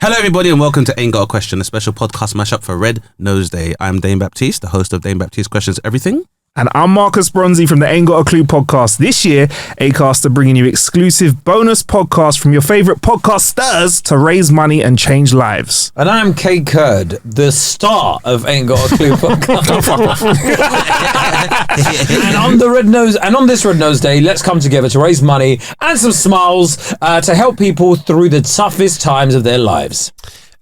Hello, everybody, and welcome to Ain't Got a Question, a special podcast mashup for Red Nose Day. I'm Dane Baptiste, the host of Dane Baptiste Questions Everything. And I'm Marcus Bronzy from the Ain't Got a Clue podcast. This year, Acast are bringing you exclusive bonus podcasts from your favourite podcast stars to raise money and change lives. And I'm Kae Kurd, the star of Ain't Got a Clue podcast. Oh, fuck off. And on this Red Nose Day, let's come together to raise money and some smiles to help people through the toughest times of their lives.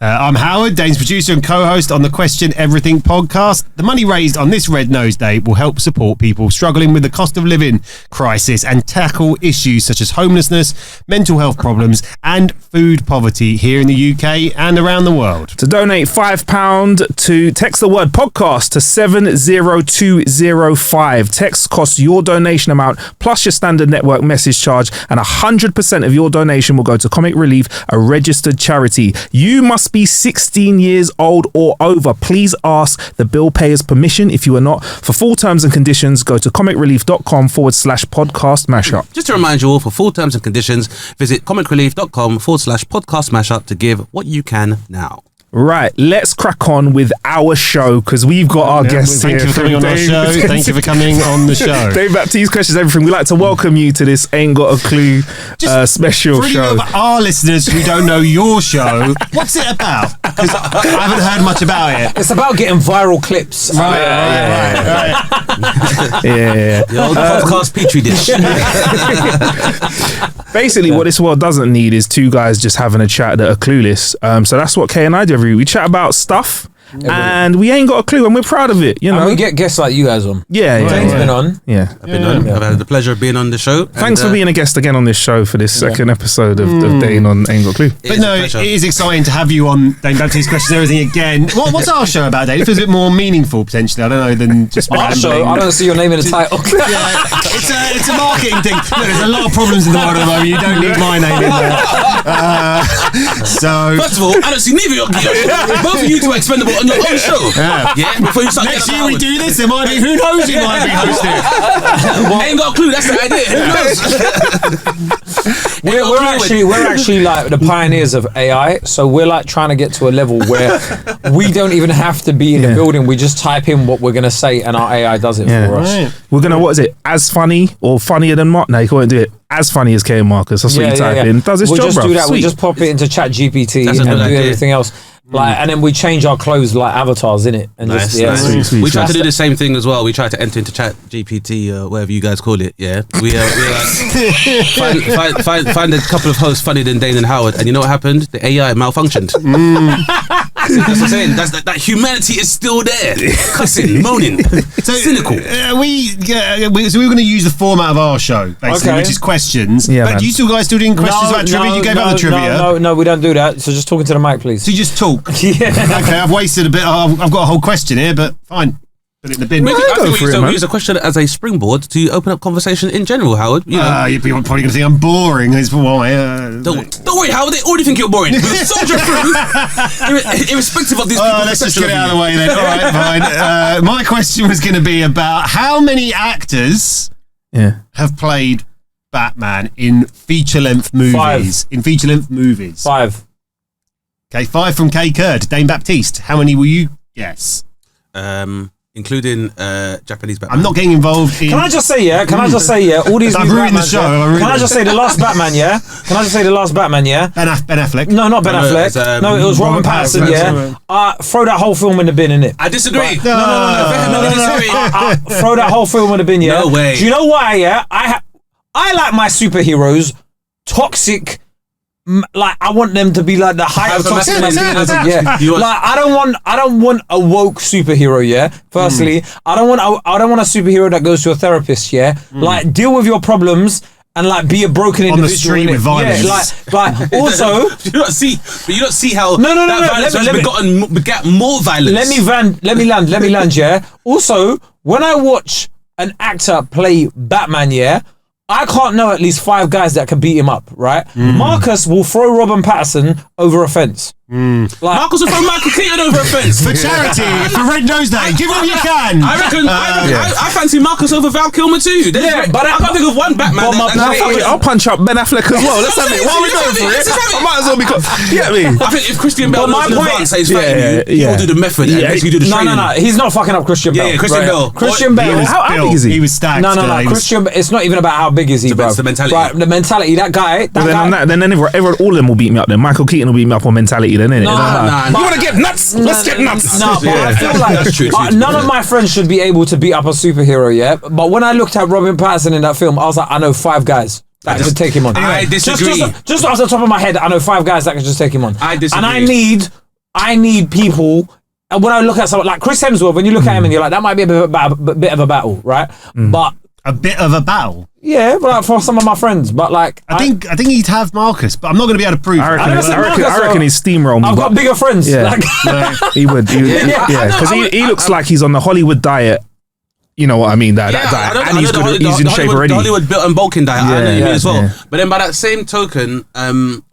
I'm Howard, Dane's producer and co-host on the Question Everything podcast. The money raised on this Red Nose Day will help support people struggling with the cost of living crisis and tackle issues such as homelessness, mental health problems and food poverty here in the UK and around the world. To donate £5 to text the word podcast to 70205. Text costs your donation amount plus your standard network message charge, and 100% of your donation will go to Comic Relief, a registered charity. You must be 16 years old or over. Please ask the bill payer's permission if you are not. For full terms and conditions, go to comicrelief.com/podcast mashup. Just to remind you all, for full terms and conditions, visit comicrelief.com/podcast mashup to give what you can now. Right, let's crack on with our show because we've got our guests here. Thank you for coming on our show. Thank you for coming on the show. Dane Baptiste Questions Everything. We'd like to welcome you to this Ain't Got a Clue special for show. For our listeners who don't know your show, what's it about? Because I haven't heard much about it. It's about getting viral clips. Right. Yeah. The old podcast petri dish. Basically, what this world doesn't need is two guys just having a chat that are clueless. So that's what Kae and I do every week. We chat about stuff. And we ain't got a clue, and we're proud of it, you know. And we get guests like you guys on. Yeah. Dane's been on. Yeah. I've been on. I've had the pleasure of being on the show. Thanks for being a guest again on this show for this second episode of Dane on Ain't Got a Clue. But no, it is exciting to have you on Dane Baptiste Questions Everything again. What's our show about, Dane? It feels a bit more meaningful, potentially, I don't know, than just Our show, I don't see your name in the title. It's a marketing thing. Look, there's a lot of problems in the world at the moment. You don't need my name in there. First of all, I don't see neither of you. Both of you two are expendable on your own show. Yeah. Before you start next year we do this, there might be, who knows who might be hosting. Ain't got a clue, that's the idea. Who knows? We're actually like the pioneers of AI, so we're like trying to get to a level where we don't even have to be in the building. We just type in what we're gonna say, and our AI does it for us. Right. We're gonna, what is it? As funny or funnier than Mark? No, you can't do it. As funny as Kae and Marcus. That's what you type in. Does its job, just bro. do that. Sweet. We just pop it into Chat GPT That's a and good do idea. everything else. Like, and then we change our clothes like avatars in it, and Nice. Sweet. We try to do the same thing as well. We try to enter into Chat GPT, whatever you guys call it. Yeah, we find a couple of hosts funnier than Dane and Howard, and you know what happened? The AI malfunctioned. That's what I'm saying. That humanity is still there, cussing, moaning, cynical. So we're going to use the format of our show, basically, which is questions. Yeah, but man. do you still guys still doing questions about trivia? You gave out the trivia. No, we don't do that. So just talking to the mic, please. So you just talk. Yeah. Okay, I've wasted a bit. I've got a whole question here, but fine. Put it in the bin. I think we use a question as a springboard to open up conversation in general, Howard. You know. You're probably going to think I'm boring. That's why. Don't worry, Howard. They already think you're boring. We'll soldier through, irrespective of these people's let's just perception get it of out of the way then. All right, fine. My question was going to be about how many actors have played Batman in feature-length movies. 5. In feature-length movies. 5. Okay, 5 from Kae Kurd. Dane Baptiste. How many will you guess? Including Japanese Batman. I'm not getting involved in... Can I just say, all these I've new ruined the Batmans, show. Can I just say the last Batman, Can I just say the last Batman, Ben Affleck. No, not Ben No, Affleck. it's, No, it was Robin Pattinson, Throw that whole film in the bin, innit? I disagree. No, I disagree. Throw that whole film in the bin, No way. Do you know why, I like my superheroes toxic. Like I want them to be like the height of toxic masculinity. Like I don't want a woke superhero. Firstly, I don't want a superhero that goes to a therapist. Like deal with your problems and like be a broken individual on the street with violence. like also you don't see how no. violence has begat more violence. Let me land. Also, when I watch an actor play Batman, I can't know at least 5 guys that can beat him up, right? Marcus will throw Robin Pattinson over a fence. Marcus will throw Michael Keaton over a fence. For charity, for Red Nose Day, give all you can. I reckon I fancy Marcus over Val Kilmer too. But I can't think of one Batman. I'll punch up Ben Affleck as well. Let's have it. Why are we going for it? I might as well be. You get me? I think if Christian Bale knows in advance that he's fighting you, he'll do the method and basically do the training. No, he's not fucking up Christian Bale. Yeah, Christian Bale. Christian Bale. How big is he? He was stacked. No. Christian, it's not even about how big is he, bro. It's the mentality. Right, the mentality. That guy. Then everyone, all of them will beat me up. Then Michael Keaton will beat me up on mentality. Then innit? Nah. You want to get nuts? Let's get nuts. No, but I feel like That's true. none of my friends should be able to beat up a superhero. Yeah, but when I looked at Robert Pattinson in that film, I was like, I know 5 guys that could take him on. I disagree. Just off the top of my head, I know 5 guys that could just take him on. I disagree. And I need people. And when I look at someone like Chris Hemsworth, when you look at him and you're like, that might be a bit of a battle, right? But A bit of a battle. yeah, but like for some of my friends, but like I think he'd have Marcus, but I'm not going to be able to prove I it. reckon he's steamroll me. I've got bigger friends. Yeah. Like, He would. Because he looks like he's on the Hollywood diet. You know what I mean? That diet, and he's good. He's in shape already. The Hollywood built and bulking diet. I know you mean as well. Yeah. But then by that same token,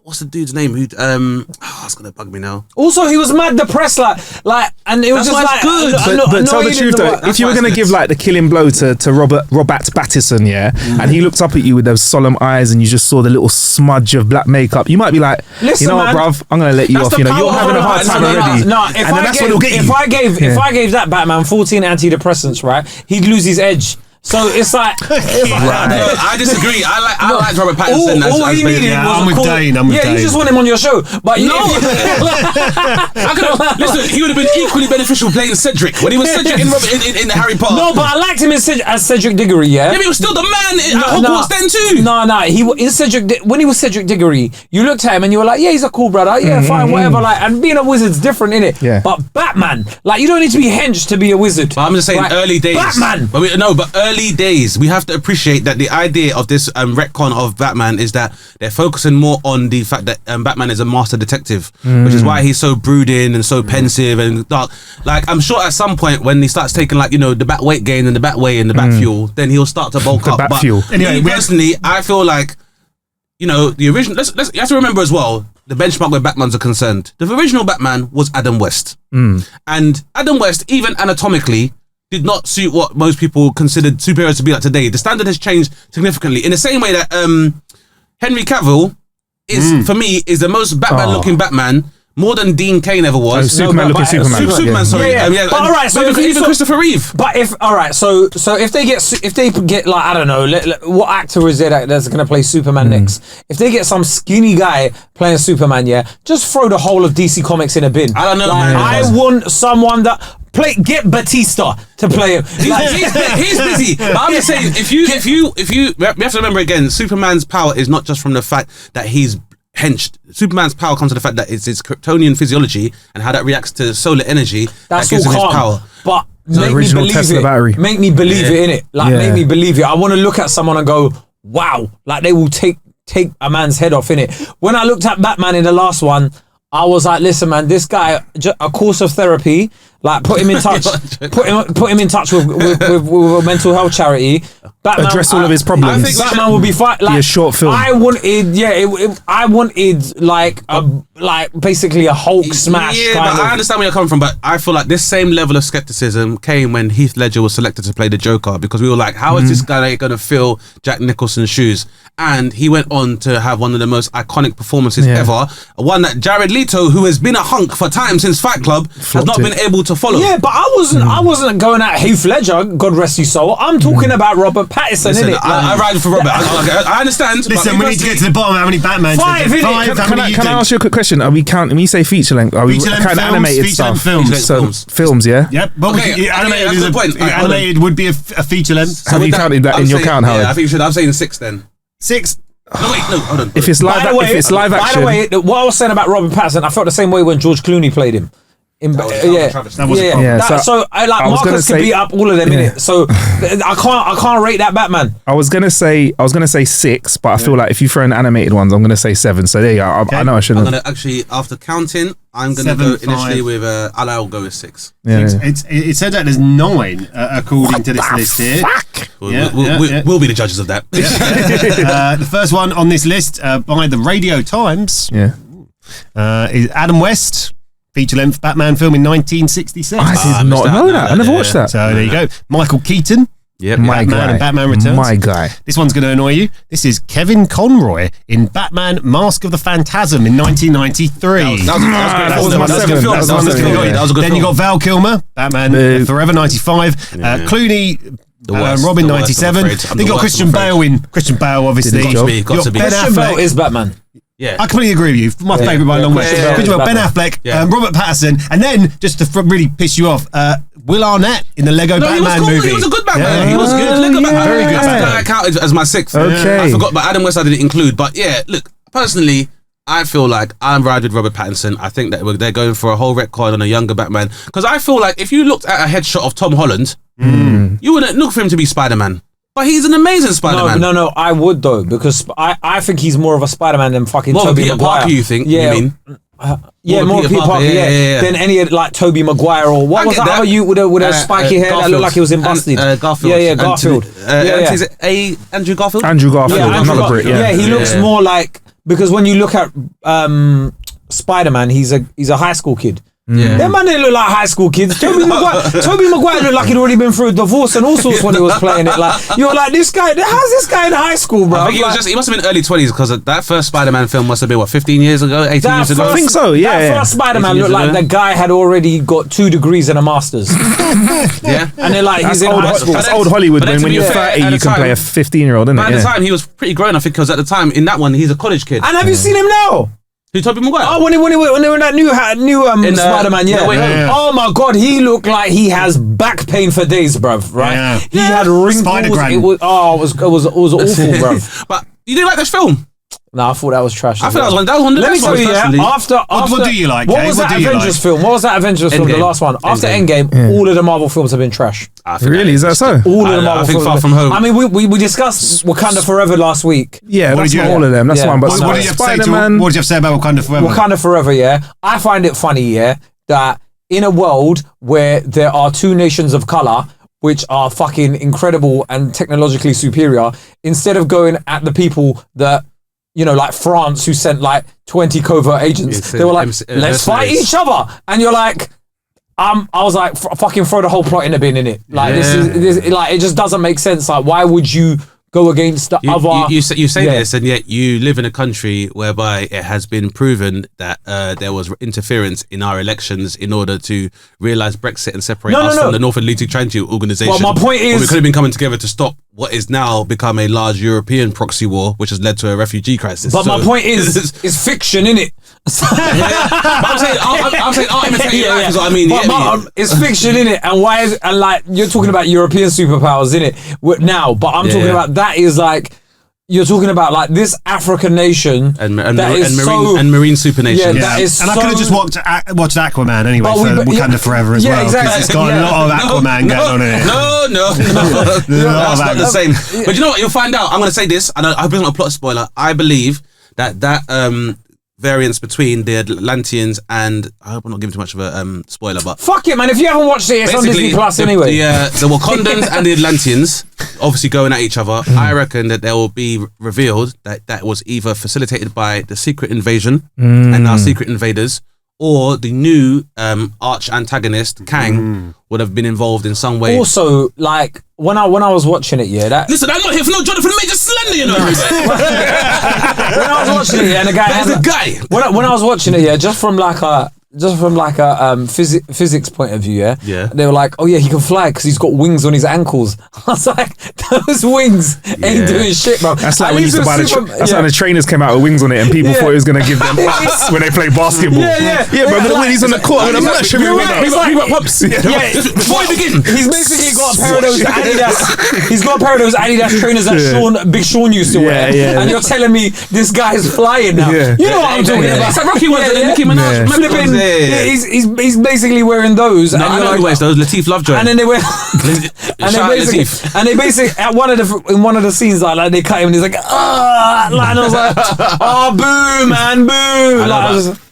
what's the dude's name? Who? It's gonna bug me now. also, he was mad depressed, like, and it was That's just why like it's good. But tell the truth though, if you were going to That's give like the killing blow to Robert Pattinson, and he looked up at you with those solemn eyes, and you just saw the little smudge of black makeup, you might be like, Listen, you know man, what, bruv, I'm going to let you off. You know, you're having a hard time already. No, if I gave that Batman 14 antidepressants, right, he'd lose his edge. So it's like, I disagree. I like Robert Pattinson. all he needed was I'm with Dane. you just want him on your show. But Listen, he would have been equally beneficial playing Cedric when he was Cedric in Harry Potter. No, but I liked him as Cedric Diggory. Yeah, but he was still the man at Hogwarts then too. No, when he was Cedric Diggory, you looked at him and you were like, yeah, he's a cool brother. Yeah, fine, whatever. Like, and being a wizard's different, innit? Yeah. But Batman, like, you don't need to be hench to be a wizard. But I'm just saying, early days. Batman. Early days, we have to appreciate that the idea of this retcon of Batman is that they're focusing more on the fact that Batman is a master detective, which is why he's so brooding and so pensive and dark. Like, I'm sure at some point when he starts taking, like, you know, the bat weight gain and the bat whey and the bat fuel, then he'll start to bulk up. Bat fuel. Anyway, personally, I feel like, you know, the original. You have to remember as well the benchmark where Batmans are concerned. The original Batman was Adam West, and Adam West, even anatomically, did not suit what most people considered superheroes to be like today. The standard has changed significantly. In the same way that Henry Cavill is, for me, is the most Batman-looking Batman, more than Dean Cain ever was. Superman-looking Superman. Superman, sorry. Yeah. But all right, so even Christopher Reeve. But if if they get like, I don't know, what actor is there that's going to play Superman next? If they get some skinny guy playing Superman, just throw the whole of DC Comics in a bin. I don't know. Like, I want someone that get Batista to play him. He's busy. But I'm just saying, if you, we have to remember again, Superman's power is not just from the fact that he's henched. Superman's power comes to the fact that it's his Kryptonian physiology and how that reacts to solar energy that gives him his power. But make me believe Tesla it. battery. Make me believe it, innit? Like, make me believe it. I want to look at someone and go, wow. Like, they will take a man's head off, innit? When I looked at Batman in the last one, I was like, listen, man, this guy, a course of therapy, like, put him in touch, put him in touch with a mental health charity. Batman, address all of his problems. I think Batman will be fine. Like, be a short film. I wanted like basically a Hulk smash. Yeah, kind but of. I understand where you're coming from. But I feel like this same level of skepticism came when Heath Ledger was selected to play the Joker, because we were like, how is this guy going to fill Jack Nicholson's shoes? And he went on to have one of the most iconic performances ever. One that Jared Leto, who has been a hunk for time since Fight Club, has not been able to follow. Yeah, but I wasn't going at Heath Ledger, God rest his soul. I'm talking about Robert Pattinson, Listen, innit? I ride for Robert. I understand. Listen, we need to get to the bottom of how many Batmans. Five, innit? Can I ask you a quick question? Are we counting, when you say feature length, are we counting animated stuff? Films. So, films, yeah? Yep. But animated is a point. Animated would be a feature length. Have you counted that in your count, Howard? Yeah, I think you should. I'm saying 6 then. 6. No, wait, no, hold on. If it's live action. By the way, what I was saying about Robert Pattinson, I felt the same way when George Clooney played him. That was a problem. So I like Marcus could beat up all of them in it. So I can't rate that Batman. I was gonna say 6, but I feel like if you throw in animated ones, I'm gonna say 7. So there you go. I know I shouldn't. I'm gonna actually, after counting, I'm gonna go initially with I'll go with 6. Yeah. It said that there's 9 according to this list here. We'll be the judges of that. The first one on this list by the Radio Times. Yeah. Is Adam West, feature-length Batman film in 1966. I did not know that. I never watched that. So there you go. Michael Keaton. Yep. My Batman guy. and Batman Returns. My guy. This one's going to annoy you. This is Kevin Conroy in Batman Mask of the Phantasm in 1993. That was a good film. Then you got Val Kilmer, Batman Forever 95. Clooney, Robin 97. Then you got Christian Bale Christian Bale, obviously. Got to be. Ben Christian Bale Affleck. is Batman. Yeah. I completely agree with you. My favourite by a long way. Christian Bale, Ben Affleck, Robert Pattinson, and then just to really piss you off, Will Arnett in the Lego Batman movie. He was a good Batman. Yeah. He was good. Lego Batman. Very good I counted as my sixth. Okay. I forgot, but Adam West I didn't include. But yeah, look, personally, I feel like I'm riding with Robert Pattinson. I think that they're going for a whole retcon on a younger Batman. Because I feel like if you looked at a headshot of Tom Holland, you wouldn't look for him to be Spider-Man. But he's an amazing Spider-Man. No, I would though, because I think he's more of a Spider-Man than fucking More Tobey Peter Maguire. Parker, you think? Yeah. You mean? More Peter Parker, yeah. than any like Tobey Maguire or what I was get that other you with a spiky hair that looked like he was in Busted? Garfield. Yeah, Garfield. Is it Andrew Garfield? Andrew Garfield, Andrew another Brit. Yeah, he looks more like, because when you look at Spider-Man, he's a high school kid. Yeah. Them man didn't look like high school kids. Tobey Maguire looked like he'd already been through a divorce and all sorts when he was playing it. Like, you're like, how's this guy in high school, bro? I think he must have been early 20s because that first Spider-Man film must have been, 15 years ago, 18 years ago? I think so, yeah. That first Spider-Man looked like the guy had already got 2 degrees and a master's. Yeah. And they're like, he's in high school. That's old Hollywood when you're 30, you can play a 15-year-old, isn't it? But at the time, he was pretty grown, I think, because at the time, in that one, he's a college kid. And have you seen him now? Who, Tobey Maguire? Oh, when they were in that new Spider-Man, yeah. No Way Home. Oh my God, he looked like he has back pain for days, bruv. Right? Yeah. He had wrinkles. Spider-Gran. It was awful, bruv. But you didn't like this film? No, I thought that was trash. I thought that was one of the Let me best tell ones, you, personally. after what do you like, What Kae? was What that do you Avengers like? film? What was that Avengers film? The Endgame. last one. After Endgame. Endgame, all of the Marvel films have been trash. Really? Is that so? All of the Marvel I think films. Far From Home. I mean, we discussed Wakanda Forever last week. Yeah, What that's did you- not all of them. That's Yeah. one. But What did you have to say Spider-Man. what did you have to say about Wakanda Forever? Wakanda Forever, yeah. I find it funny, yeah, that in a world where there are 2 nations of color which are fucking incredible and technologically superior, instead of going at the people that, you know, like France, who sent like 20 covert agents, they were like, let's fight each other. And you're like, I was like, fucking throw the whole plot in the bin, innit? Like, this like, it just doesn't make sense. Like, why would you go against the other? You say this, and yet you live in a country whereby it has been proven that there was interference in our elections in order to realise Brexit and separate us from the North Atlantic Treaty Organisation. Well, my point is, we could have been coming together to stop what is now become a large European proxy war, which has led to a refugee crisis. But my point is, it's fiction, innit? But I'm saying, I'll imitate you, is what I mean. But it's fiction, innit? And why is, and like, you're talking about European superpowers, innit? Now, but I'm talking about, that is like, you're talking about like this African nation and marine super nation. Yeah, that is. And I could have just watched Aquaman anyway for Wakanda Forever as well, because it's got a lot of Aquaman going on in it. No, that's not the same. But you know what? You'll find out. I'm going to say this, and I hope it's not a plot spoiler. I believe that variance between the Atlanteans and, I hope I'm not giving too much of a spoiler, but fuck it, man. If you haven't watched it, it's on Disney Plus anyway. The Wakandans and the Atlanteans obviously going at each other. I reckon that there will be revealed that was either facilitated by the secret invasion and our secret invaders, or the new arch antagonist Kang would have been involved in some way. Also, like when I was watching it, listen, I'm not here for no Jonathan Major slander, you know. When I was watching it, and the guy, when I was watching it, just from like a physics point of view, they were like, oh yeah, he can fly because he's got wings on his ankles. I was like, those wings ain't doing shit, bro. That's like when you used to buy when the trainers came out with wings on it and people thought it was going to give them ups when they play basketball. But when he's on the court with a match, before we begin, he's basically got a pair of those Adidas. He's got a pair of those Adidas trainers that Big Sean used to wear, and you're telling me this guy's flying now. You know what I'm talking about? It's like Rocky ones and Nicki Minaj flipping. He's basically wearing those. No, I know who wears those. Lateef Lovejoy. And then they wear. and they basically at one of the scenes like they cut him and he's like, and I was like, oh boo man, boo.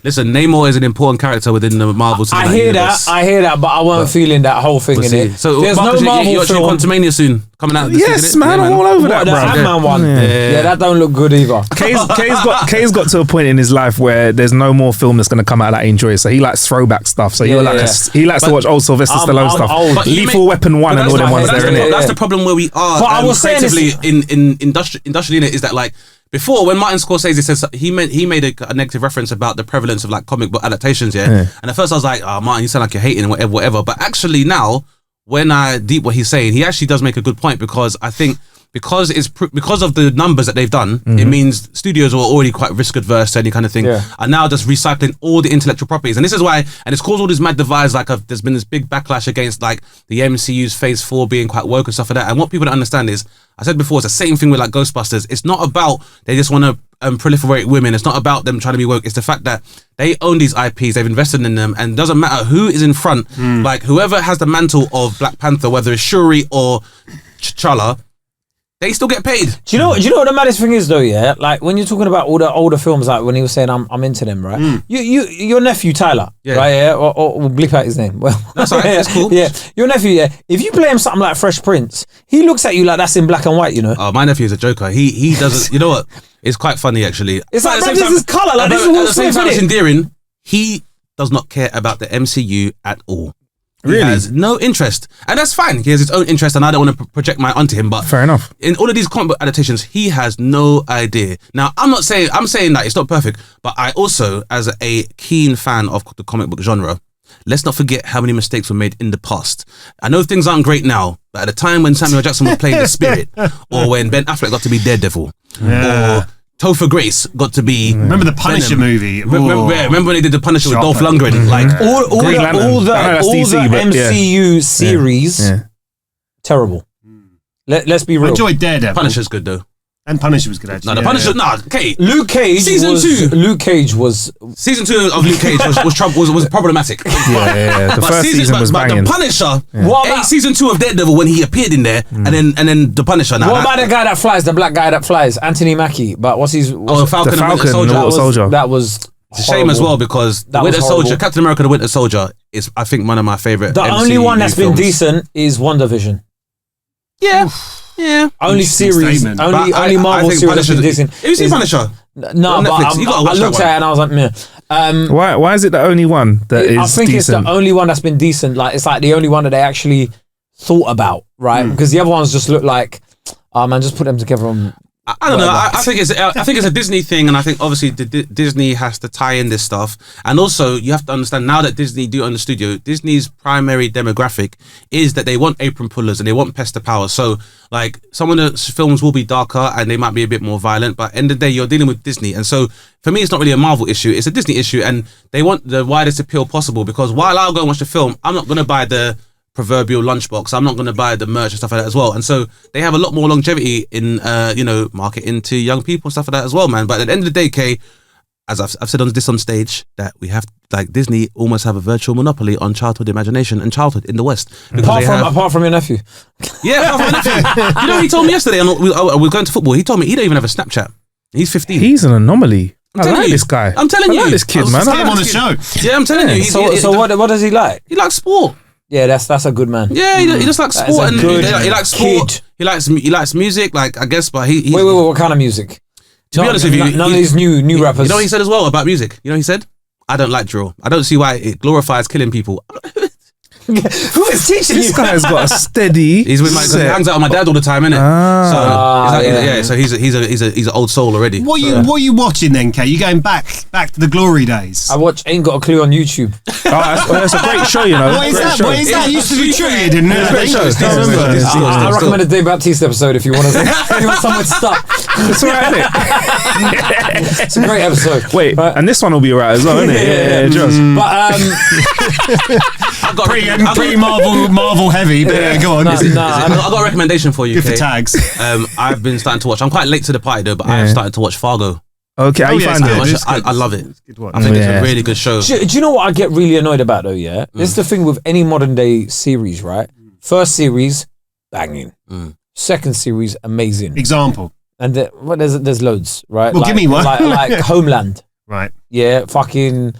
Listen, Namor is an important character within the Marvel cinematic universe. I hear that, but I wasn't feeling that whole thing in it. So, there's Marcus, no Marvel you're film. Quantumania soon coming out. Yes, man, I'm all over that, The bro. Ant-Man one. Yeah. That don't look good either. Kae's got to a point in his life where there's no more film that's going to come out that he enjoys. So he likes throwback stuff. So he likes to watch old Sylvester Stallone stuff. Old. Lethal Weapon 1 and all them ones there, innit? That's the problem where we are. But I was creatively in industrially in it is that like. Before, when Martin Scorsese says he made a negative reference about the prevalence of like comic book adaptations, and at first I was like, "Oh, Martin, you sound like you're hating and whatever." But actually now, when I deep what he's saying, he actually does make a good point because I think because of the numbers that they've done, it means studios are already quite risk adverse to any kind of thing, are now just recycling all the intellectual properties, and this is why, and it's caused all these mad divides. Like there's been this big backlash against like the MCU's Phase 4 being quite woke and stuff like that. And what people don't understand is, I said before, it's the same thing with like Ghostbusters. It's not about they just want to proliferate women. It's not about them trying to be woke. It's the fact that they own these IPs, they've invested in them, and it doesn't matter who is in front. Like whoever has the mantle of Black Panther, whether it's Shuri or T'Challa, they still get paid. Do you know what the maddest thing is though? Yeah, like when you're talking about all the older films, like when he was saying I'm into them, right? Your nephew Tyler, right? Yeah, or we'll bleep out his name. Well, that's alright. That's cool. Yeah, your nephew. Yeah, if you play him something like Fresh Prince, he looks at you like that's in black and white. You know. Oh, my nephew is a joker. He doesn't. You know what? It's quite funny actually. It's like bro, this is colour. Like this is at Will the same Smith, time, it's innit? endearing. He does not care about the MCU at all. He Really? has no interest, and that's fine. He has his own interest, and I don't want to project mine onto him. But Fair enough. in all of these comic book adaptations, he has no idea. Now, I'm saying that it's not perfect, but I also, as a keen fan of the comic book genre, let's not forget how many mistakes were made in the past. I know things aren't great now, but at the time when Samuel Jackson was playing the Spirit, or when Ben Affleck got to be Daredevil, or Topher Grace got to be. Remember the Punisher movie? Remember when they did the Punisher with Dolph Lundgren? Like all the DC, but MCU series, terrible. Let's be I real. enjoyed Daredevil. Punisher's good though. And Punisher was good actually. No, the Punisher. No, Kate. Luke Cage Season was, 2. Luke Cage was Season 2 of Luke Cage was problematic. Yeah. The But first season was but banging. the Punisher, What about- season 2 of Daredevil when he appeared in there, and then the Punisher. Now, what about the guy that flies, the black guy that flies, Anthony Mackie? But what's his? Falcon, The and Winter Falcon, Soldier? the Winter Soldier. That was It's a shame as well because That Winter was Soldier, horrible. Captain America: The Winter Soldier is, I think, one of my favorite. The only MCU one that's been films. decent is WandaVision. Yeah. Only Interesting series, statement. only But I Marvel think series that's been Punisher. decent. Have you seen is- Punisher? No, On but Netflix. You gotta watch I that looked one. at it and I was like, meh. Why is it the only one that is I think decent? it's the only one that's been decent. Like it's like the only one that they actually thought about, right? Because the other ones just look like, man, just put them together. I don't know. I think it's a Disney thing, and I think obviously Disney has to tie in this stuff. And also, you have to understand now that Disney do own the studio. Disney's primary demographic is that they want apron pullers and they want pester power. So, like, some of the films will be darker and they might be a bit more violent. But at the end of the day, you're dealing with Disney, and so for me, it's not really a Marvel issue. It's a Disney issue, and they want the widest appeal possible. Because while I'll go and watch the film, I'm not going to buy the proverbial lunchbox. I'm not going to buy the merch and stuff like that as well. And so they have a lot more longevity in, marketing to young people and stuff like that as well, man. But at the end of the day, Kay, as I've said on this on stage, that we have, like, Disney almost have a virtual monopoly on childhood imagination and childhood in the West. Apart from your nephew. Yeah, apart from my nephew. You know, he told me yesterday, and we're going to football, he told me he don't even have a Snapchat. He's 15. He's an anomaly. I telling like you. this guy. I'm telling you. I like this kid, man. Get him on the show. Yeah, I'm telling you. So what does he like? He likes sport. Yeah, that's a good man. Yeah, he just likes That is sport, a and good he likes sport. kid. He likes music, like, I guess, but he Wait, what kind of music? To be honest with you, none of these new rappers. You know what he said as well about music? You know what he said? I don't like drill. I don't see why it glorifies killing people. Who is teaching This you? guy's got a steady. He's with he hangs out with my dad all the time, innit? So he's an old soul already. What are you watching then, Kay? You going back to the glory days? I watch Ain't Got a Clue on YouTube. That's a great show, you know. What is Great that? show. What is that? It used to be treated in Great show. It's still remember. I recommend a Dane Baptiste episode if you want somewhere to start. It's all right, innit? It's a great episode. Wait, and this one will be right as well, isn't it? Yeah, just. But pretty Marvel heavy. But yeah, go on. Nah, I've got a recommendation for you. Good for Kay. tags. I've been starting to watch. I'm quite late to the party though, but I've started to watch Fargo. Okay, how you find it? I love it. Good one. I think it's a really good show. do you know what I get really annoyed about though? Yeah, this is the thing with any modern day series, right? First series, banging. Second series, amazing. Example. And there's loads, right? Well, give me one. like Homeland. Right. Yeah, fucking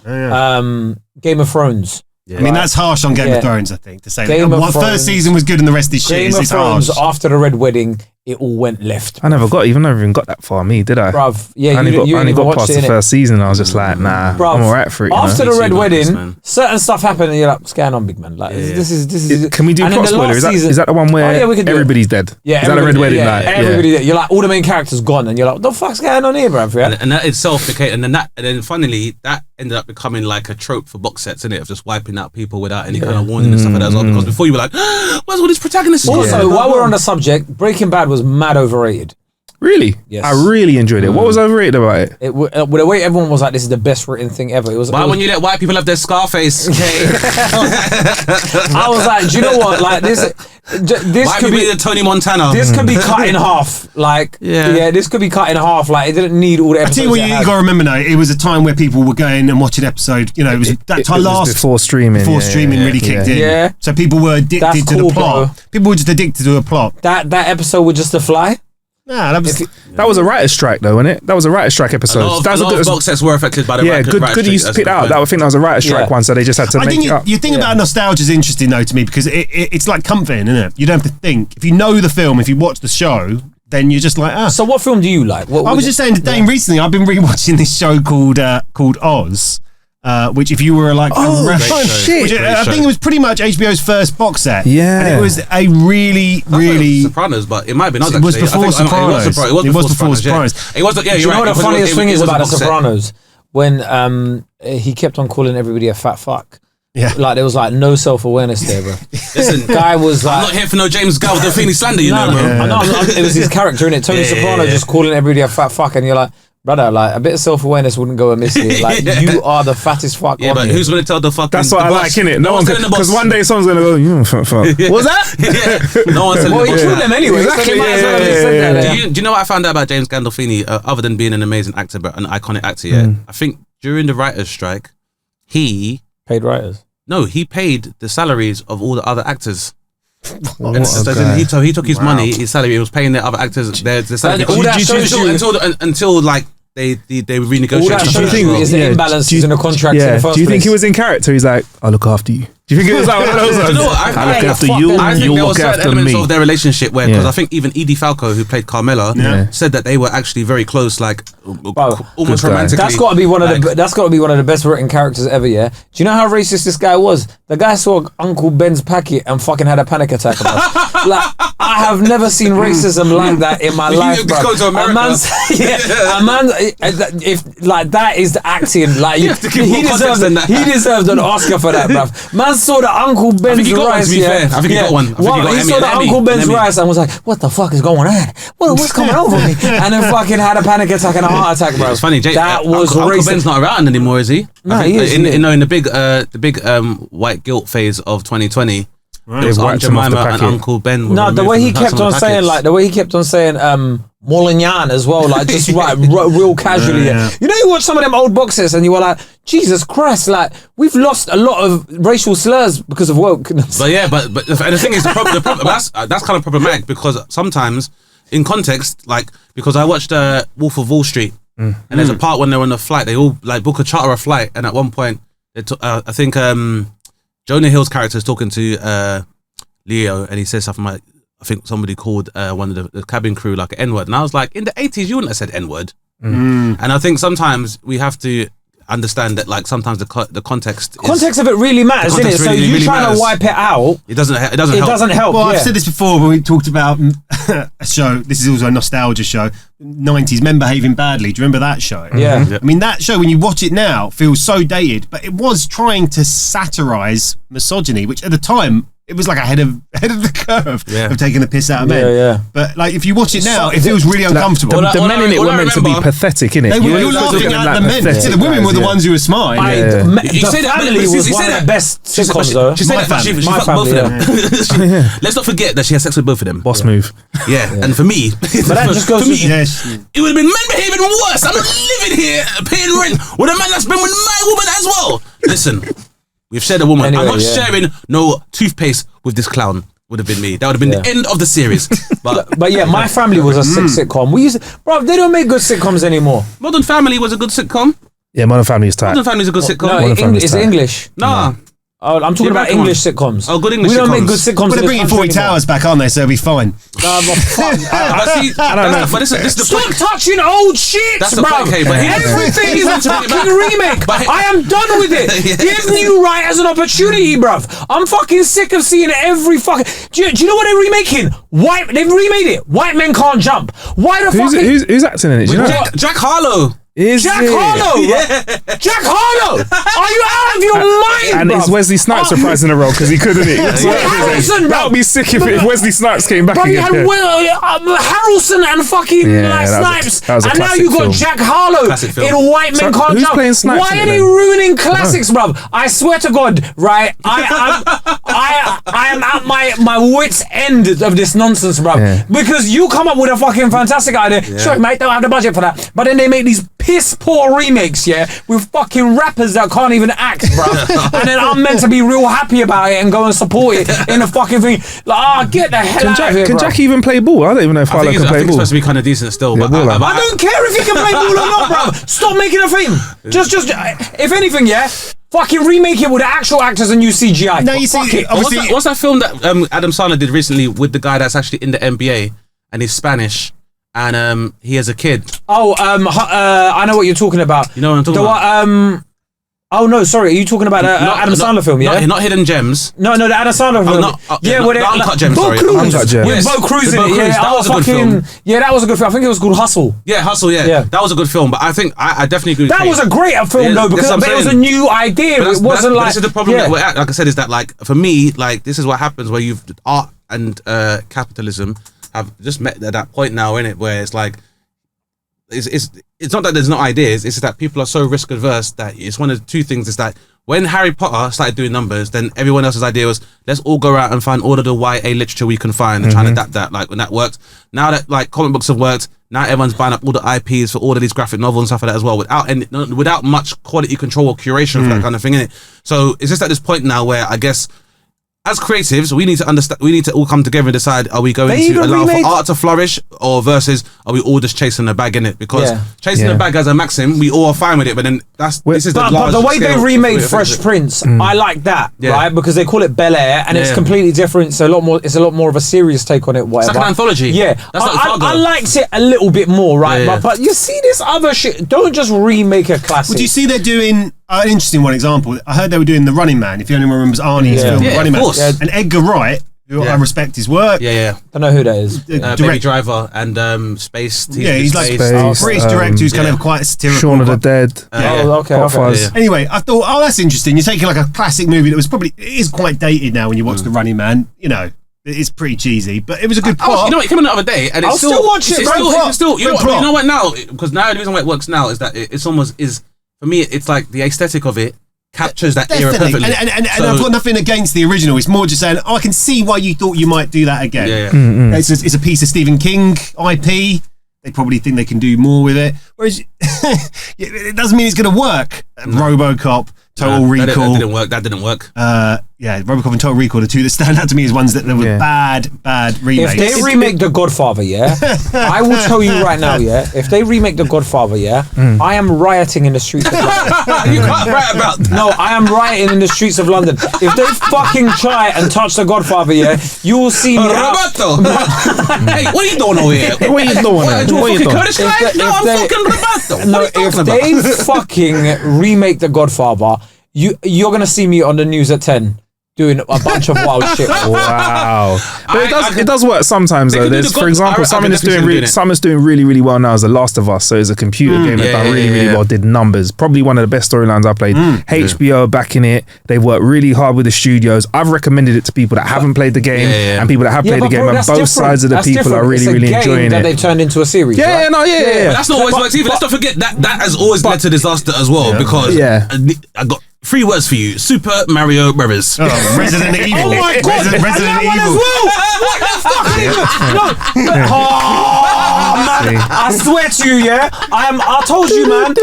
Game of Thrones. Yeah. I mean, that's harsh on Game of Thrones, I think, to say Game that. of One Thrones- first season was good and the rest is shit. Game of It's Thrones, harsh. after the Red Wedding, it all went left. I never even got that far, me, did I? Bruv, yeah, I only you got watched past it, the innit? first season. I was just like, nah, Bruv, I'm alright for it. After the Me Red too, Wedding, man. certain stuff happened, and you're like, what's going on, big man? Like, this is. Can we do and plot in the spoiler? last Is that the one where we can do it. everybody's dead? Yeah, Is that a Red Wedding? Yeah, like, everybody. You're like, all the main characters gone, and you're like, what the fuck's going on here, bruv? Yeah? And that itself became, and then funnily that ended up becoming like a trope for box sets, innit? Of just wiping out people without any kind of warning and stuff like that as well. Because before you were like, where's all these protagonists? Also, while we're on the subject, Breaking Bad was mad overrated. Really? Yes. I really enjoyed it. What was overrated about it? With the way everyone was like, this is the best written thing ever. It was. Why when you let white people have their Scarface? I was like, do you know what? Like this White could people be need a Tony Montana. This could be cut in half. Like, Yeah. this could be cut in half. Like, it didn't need all the I episodes. tell you what, you got to remember now, it was a time where people were going and watching episode, you know, it was that time It was last before streaming. before yeah, streaming yeah, really kicked in. Yeah. So people were addicted That's to cool, the plot. bro. People were just addicted to a plot. that episode with Just a Fly. Nah, that was That was a writer's strike, though, wasn't it? That was a writer's strike episode. A lot That was of box sets were affected by the yeah, writer's good strike, you that's spit the out. point. That I think that was a writer's strike Yeah. one, so they just had to I make think it up. you think about nostalgia is interesting though to me because it's like comforting, isn't it? You don't have to think. If you know the film, if you watch the show, then you're just like, ah. So, what film do you like? What I was just saying to Dane recently, I've been rewatching this show called Oz. Which if you were like shit. which, I think it was pretty much HBO's first box set. Yeah. And it was a really Sopranos, but it might have been us. It was actually. before I think- Sopranos. It was before Sopranos. It It was. Yeah, Do you you're know right. what the funniest thing is was a about The box set. Sopranos? When he kept on calling everybody a fat fuck. Yeah. Like, there was like no self-awareness there, bro. Listen, Guy was I'm like... not here for no James Gandolfini slander, you know, bro. It was his character, innit? Tony Soprano just calling everybody a fat fuck, and you're like, brother, like, a bit of self-awareness wouldn't go amiss here. Like, you are the fattest fuck Yeah, on but here. who's going to tell the fucking... That's what the I boss? like, innit? No one one's telling the because boss. one day someone's gonna go, you fuck. What's that? Yeah, no one's telling Well, the he boss killed that. them anyway. Exactly, So they might as well have yeah, said yeah, that, yeah. yeah. Do you know what I found out about James Gandolfini, other than being an amazing actor, but an iconic actor, yeah? I think during the writer's strike, he paid the salaries of all the other actors. And so he took his money, his salary, he was paying the other actors their salary. all that shows you- Until like they renegotiated. All that shows you is the imbalances in the contract in the first do you think place. he was in character? He's like, I'll look after you. Do you think it was like one of those? Do you know what? I look I- after fuck you, it. I and think you there were look certain after elements me. of their relationship where, because Yeah. I think even Edie Falco, who played Carmela, Yeah. said that they were actually very close, like almost good guy. romantically. That's got to be one of Like, that's got to be one of the best written characters ever. Yeah. Do you know how racist this guy was? The guy saw Uncle Ben's packet and fucking had a panic attack. Bro. Like, I have never seen racism like that in my life, You bro. go to America. A man, if like that is the acting, like You have to give he more context than that. deserved an Oscar for that, bro. Man saw the Uncle Ben's he got one, rice. to be fair. I think he got one. I think he got he Emmy- saw the an Emmy, Uncle Ben's an Emmy. rice and was like, "What the fuck is going on? What's coming over me?" And then fucking had a panic attack and a heart attack, bro. It's funny, that was Uncle racist. Ben's not around anymore, is he? No, I think he is, in, yeah. in the big white guilt phase of 2020. There was They've Aunt wiped him off the Jemima and packet. Uncle Ben. were No, the removed way he from kept some on of the saying, packets. like, the way he kept on saying, Molignan as well, like, just right, real casually. Yeah. You know, you watch some of them old boxes and you were like, Jesus Christ, like, we've lost a lot of racial slurs because of wokeness. But yeah, but and the thing is, the problem that's kind of problematic because sometimes in context, like, because I watched Wolf of Wall Street, and there's a part when they're on a flight, they all like book a charter a flight, and at one point, they I think Jonah Hill's character is talking to Leo, and he says something like, I think somebody called one of the cabin crew like an N-word, and I was like, in the 80s, you wouldn't have said N-word. And I think sometimes we have to understand that, like, sometimes the context Context of it really matters, The isn't it? context So really, you really trying matters. to wipe it out, it doesn't help. it doesn't help. Well, yeah. I've said this before when we talked about a show. This is also a nostalgia show. 90s Men Behaving Badly. Do you remember that show? Yeah. Yep. I mean, that show, when you watch it now, feels so dated, but it was trying to satirize misogyny, which at the time, it was like ahead of the curve of taking the piss out of men. Yeah. But like, if you watch it now, it feels really uncomfortable. The men in it were meant to be pathetic, innit? They were, You you were were laughing looking at the men. pathetic See, the women were the guys, ones who were smiling. You The say that, Family but was you one say of that. the best sitcoms, though. She said My that she Family. fucked both of them. Let's not forget that she had sex with both of them. Boss move. Yeah, and for me, But that just goes for to me, Yes. it would have been men behaving worse. I'm not living here paying rent with a man that's been with my woman as well. Listen, we've shared a woman. Anyway, I'm not yeah. sharing no toothpaste with this clown. Would have been me. That would have been the end of the series. But yeah, My Family was a sick sitcom. We used, bro, they don't make good sitcoms anymore. Modern Family was a good sitcom. Yeah, Modern Family is tight. Modern Family is a good sitcom. No, it's English. Nah. Oh, I'm talking about English sitcoms. Oh, good English We don't sitcoms. make good sitcoms. But they're bringing 40 Towers back, aren't they? So it'll be fine. I don't know. But this is the Stop point. touching old shit, That's the bro. point, Kae, but Everything is a fucking remake. I am done with it. Yeah. Give new writers an opportunity, bruv. I'm fucking sick of seeing every fucking... Do you know what they're remaking? They've remade it. White Men Can't Jump. Why the fuck... Who's acting in it? Do you know? Jack Harlow. Jack Harlow! Yeah. Jack Harlow! Are you out of your mind, And bruv? it's Wesley Snipes reprising the role because he couldn't. Harrelson, That would be sick if Wesley Snipes came back But you again. had Harrelson and fucking Snipes, that was a and now classic you got film. Jack Harlow Classic film. in White Men Can't who's Jump. playing Snipes Why in are it they then? ruining classics, bruv? I swear to God, right? I am at my wits' end of this nonsense, bruv. Yeah. Because you come up with a fucking fantastic idea. Sure, mate, don't have the budget for that. But then they make these piss poor remakes, with fucking rappers that can't even act, bruv. And then I'm meant to be real happy about it and go and support it in the fucking thing. Like, get the hell out of here, Can bruv. Jack even play ball? I don't even know if I Harlow think can play he's ball. supposed to be kind of decent still. Yeah, But baller. I don't care if he can play ball or not, bruv. Stop making a thing. Just, if anything, fucking remake it with the actual actors and use CGI. No, you Fuck see, it. obviously, What's that film that Adam Sandler did recently with the guy that's actually in the NBA and he's Spanish and he has a kid? Oh, I know what you're talking about. You know what I'm talking about? Oh no, sorry. Are you talking about Adam Sandler film? Yeah. Not Hidden Gems. No, the Adam Sandler film. Where they Uncut Gems. Bo Sorry, Cruz. Uncut Gems. With Yes, Bo Cruz with in Bo it. Cruz. Yeah, That was a good film. Yeah, that was a good film. I think it was called Hustle. Yeah, Hustle. Yeah, that was a good film. But I think I definitely agree with That Kae. was a great film though, because it was a new idea. It wasn't like. This is the problem. That we're at. Like I said, is that like for me, like this is what happens where you've art and capitalism have just met at that point now, innit? Where it's like. It's not that there's no ideas, it's that people are so risk adverse that it's one of the two things. Is that when Harry Potter started doing numbers, then everyone else's idea was let's all go out and find all of the YA literature we can find and try and adapt that. Like when that worked, now that like comic books have worked, now everyone's buying up all the IPs for all of these graphic novels and stuff like that as well, without much quality control or curation for that kind of thing, innit? So it's just at this point now where I guess as creatives, we need to understand. We need to all come together and decide: are we going to allow for art to flourish, or versus are we all just chasing the bag in it? Because chasing the bag as a maxim, we all are fine with it. But then this is but the way they remade Fresh Prince, I like that, right? Because they call it Bel Air, and it's completely different. It's a lot more of a serious take on it. Whatever. It's like an anthology. Yeah, I liked it a little bit more, right? But you see this other shit. Don't just remake a classic. would you see they're doing an interesting one example? I heard they were doing The Running Man. If anyone remembers Arnie's film, The Running Man. And Edgar Wright, who I respect his work. I don't know who that is. Baby Driver and Space. He's like a British director who's kind of quite satirical. Shaun of the Dead. Okay. Anyway, I thought, that's interesting. You're taking like a classic movie that was it is quite dated now when you watch The Running Man. You know, it's pretty cheesy, but it was a good plot. You know what? It came out the other day, and I'll still watch it. You know what? Now, because now the reason why it works now is that it's almost for me. It's like the aesthetic of it captures that era perfectly. And I've got nothing against the original. It's more just saying, I can see why you thought you might do that again. It's a piece of Stephen King IP. They probably think they can do more with it. Whereas it doesn't mean it's going to work. RoboCop, Total Recall. That didn't work. RoboCop and Total Recall, the two that stand out to me as ones that were bad remakes. If they remake The Godfather, I will tell you right now, if they remake The Godfather, I am rioting in the streets of London. You can't write about that. No, I am rioting in the streets of London. If they fucking try and touch The Godfather, you will see me Roberto! Hey, what are you doing over here? What are you doing? What are you doing? Kurdish guy? No, I'm fucking Roberto. No, if they fucking remake The Godfather, you're gonna see me on the news at 10 doing a bunch of wild shit. Wow. But it does work sometimes though. There's, for example, something that's doing really, really well now is The Last of Us. So it's a computer game that done really, really well, did numbers. Probably one of the best storylines I played. HBO backing it. They worked really hard with the studios. I've recommended it to people that haven't played the game and people that have played the game, and both sides of the people are really, really enjoying it. That they've turned into a series. Yeah. But that's not always works either. Let's not forget that has always led to disaster as well, because I got 3 words for you: Super Mario Brothers. Resident Evil. Oh my God! Resident Evil. What the fuck? No. Oh man! I swear to you, I told you, man.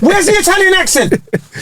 Where's the Italian accent?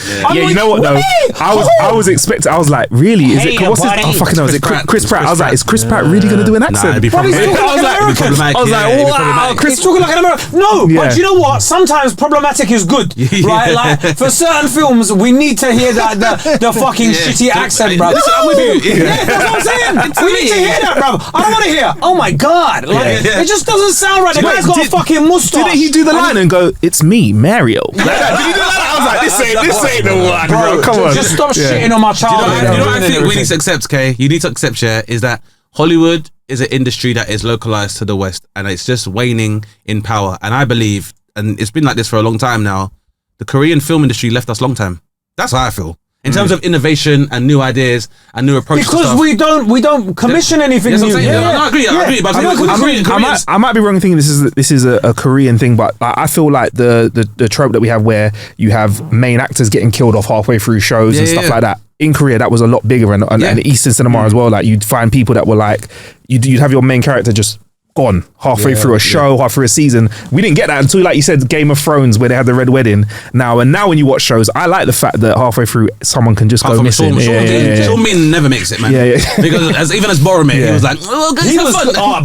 Yeah, you know what though? I was expecting. I was like, really? Is it? What's his? Oh fucking hell! Is it Chris Pratt? I was like, is Chris Pratt really gonna do an accent? It'd be problematic. I was like, wow, Chris talking like an American. No, but you know what? Sometimes problematic is good, right? Like for certain films, we need to hear that the fucking shitty accent, bro. I'm with you. Yeah, that's what I'm saying. We need to hear that, bro. I don't want to hear. Oh my god, like it just doesn't sound right. The guy's got a fucking mustache. Didn't he do the line and go, "It's me, Mario"? Did he do that? I was like, this ain't the one, bro. Come on, just stop shitting on my child. You know what I think we need to accept, Kae? You need to accept, is that Hollywood is an industry that is localized to the West, and it's just waning in power. And I believe, and it's been like this for a long time now, the Korean film industry left us long time. That's how I feel. In terms of innovation and new ideas and new approaches because to stuff. we don't commission anything Yes, new. I'm saying, I agree. But I might be wrong in thinking this is a Korean thing, but I feel like the trope that we have where you have main actors getting killed off halfway through shows and stuff like that. In Korea, that was a lot bigger, and Eastern cinema as well. Like you'd find people that were like, you'd have your main character just gone halfway through a show, halfway through a season. We didn't get that until, like you said, Game of Thrones, where they had the Red Wedding. Now when you watch shows, I like the fact that halfway through someone can just go missing. Sean Bean never makes it, man. Because even as Boromir, he was like,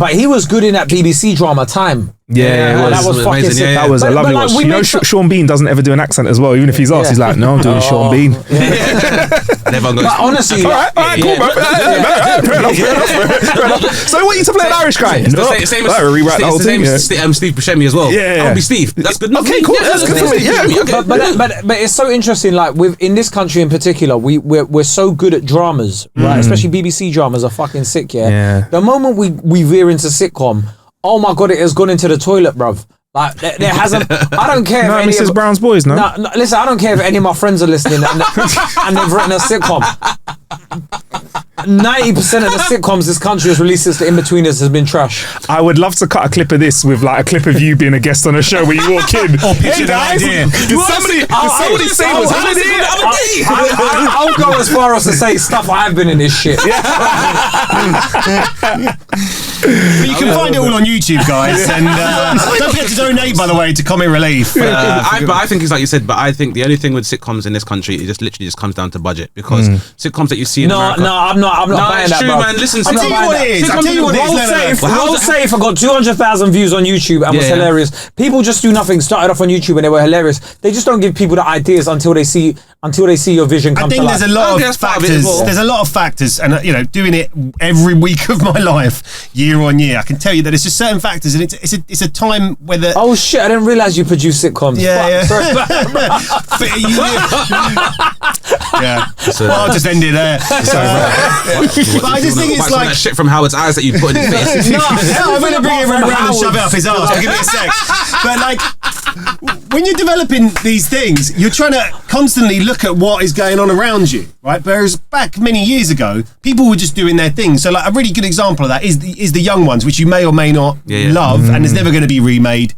but he was good in that BBC drama Time. That was fucking amazing. sick. That was a lovely watch. You know, Sean Bean doesn't ever do an accent as well. Even if he's asked, he's like, "No, I'm doing Sean Bean." But honestly, all right, cool, bro. Fair enough. So, what you to play an Irish guy? Same as rewrite the whole thing. Steve Buscemi as well. I'll be Steve. That's good. Okay, cool. That's good for me. Yeah, but it's so interesting. Like in this country in particular, we're so good at dramas, right? Especially BBC dramas are fucking sick. Yeah. The moment we veer into sitcom, oh my god, it has gone into the toilet, bruv. Like there hasn't. I don't care. No, if any Mrs. Brown's Boys. No, listen. I don't care if any of my friends are listening and they've written a sitcom. 90% of the sitcoms this country has released since the In-Betweeners has been trash. I would love to cut a clip of this with like a clip of you being a guest on a show where you walk in. Hey guys, did somebody say what's happening? I'll go as far as to say stuff I've been in this shit. But you can find it all on YouTube, guys, and don't forget to donate, by the way, to Comic Relief. But I think it's like you said. But I think the only thing with sitcoms in this country, it just literally just comes down to budget, because sitcoms that you see in America. I'm not buying that, true, bro. Man. Listen, I'll tell you what it is. Roll Safe, I got 200,000 views on YouTube and was hilarious. People just do nothing. Started off on YouTube and they were hilarious. They just don't give people the ideas until they see your vision come to life. I think there's a lot of factors. There's a lot of factors, and doing it every week of my life, year on year, I can tell you that it's just certain factors, and it's a time where the. Oh shit! I didn't realize you produce sitcoms. Yeah. Well, I'll just end it there. But I just think it's like that shit from Howard's eyes that you put in his face. No, I'm going to bring it right around and shove it up his arse. I'll give it a sec. But like, when you're developing these things, you're trying to constantly look at what is going on around you, right? Whereas back many years ago, people were just doing their thing. So like a really good example of that is the Young Ones, which you may or may not love, and is never going to be remade.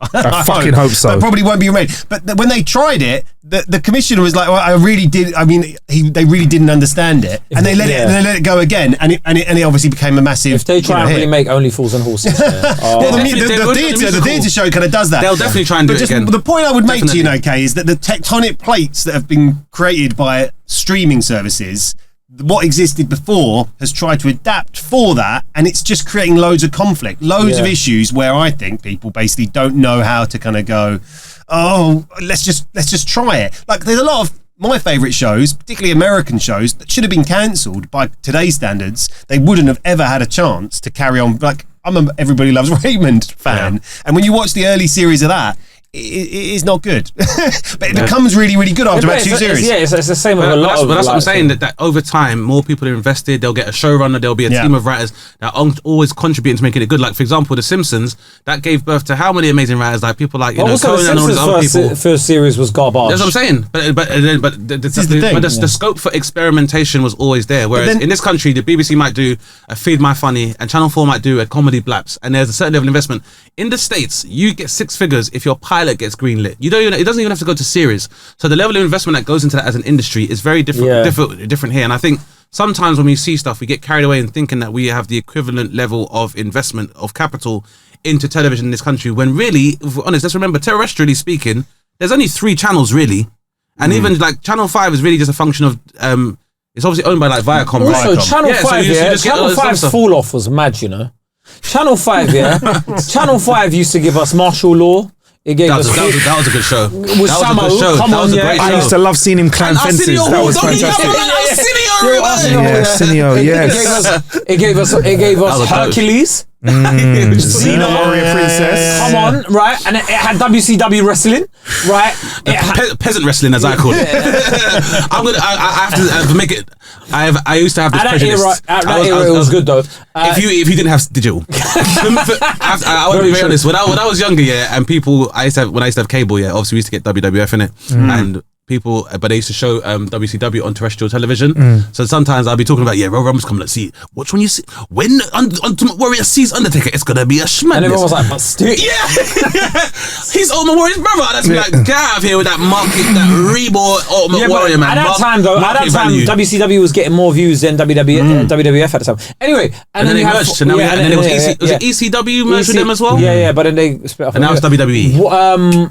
I fucking hope so. It probably won't be remade. But when they tried it, the commissioner was like, "Well, I really did. I mean, they really didn't understand it, and they let it go again, and it obviously became a massive. If they try and remake Only Fools and Horses, well, the theatre show kind of does that. They'll definitely try and do it again. The point I would make to you, Kae, is that the tectonic plates that have been created by streaming services, what existed before has tried to adapt for that, and it's just creating loads of conflict, loads of issues where I think people basically don't know how to kind of go, oh, let's just try it. Like there's a lot of my favourite shows, particularly American shows, that should have been cancelled by today's standards. They wouldn't have ever had a chance to carry on. Like I'm a Everybody Loves Raymond fan, and when you watch the early series of that, it is not good, but it becomes really, really good after about 2 series. It's the same with a lot of. But that's what I'm saying. That over time, more people are invested. They'll get a showrunner. There'll be a team of writers that are always contributing to making it good. Like for example, The Simpsons, that gave birth to how many amazing writers? Like people like Conan and all these other people. First series was garbage. That's what I'm saying. But the scope for experimentation was always there. Whereas in this country, the BBC might do a Feed My Funny, and Channel 4 might do a Comedy Blaps, and there's a certain level of investment. In the States, you get 6 figures if your pilot gets greenlit. It doesn't even have to go to series. So the level of investment that goes into that as an industry is very different here. And I think sometimes when we see stuff, we get carried away in thinking that we have the equivalent level of investment of capital into television in this country. When really, if we're honest, let's remember, terrestrially speaking, there's only 3 channels really. And even like Channel 5 is really just a function of it's obviously owned by like Viacom. Also, right? Channel 5, Channel 5's stuff. fall off was mad, you know. Channel 5, Channel 5 used to give us martial law. It gave us that was a good show. With That was a Samo, good show. come That was on, a great yeah. show. I used to love seeing him climb fences. That was fantastic. Arsenio, yes. It gave us Hercules. Xena Warrior Princess. Come on, right? And it had WCW wrestling, right? Peasant wrestling, as I call it. I have to make it. I used to have this prejudice. At that era, it was good though. If you didn't have digital, I would be very honest. When I was younger, and when I used to have cable, obviously we used to get WWF in it, and people, but they used to show WCW on terrestrial television. So sometimes I'll be talking about, Royal Rumble's coming. Let's see which one you see. When Ultimate Warrior sees Undertaker, it's gonna be a schmadness. And everyone was like, "But still, he's Ultimate Warrior's brother." That's like, get out of here with that market, that reborn Ultimate Warrior, man. At that time, WCW was getting more views than WWF at the time. Anyway, and then they merged. So now and then it was ECW merged with them as well. Yeah, but then they split off. And now it's WWE.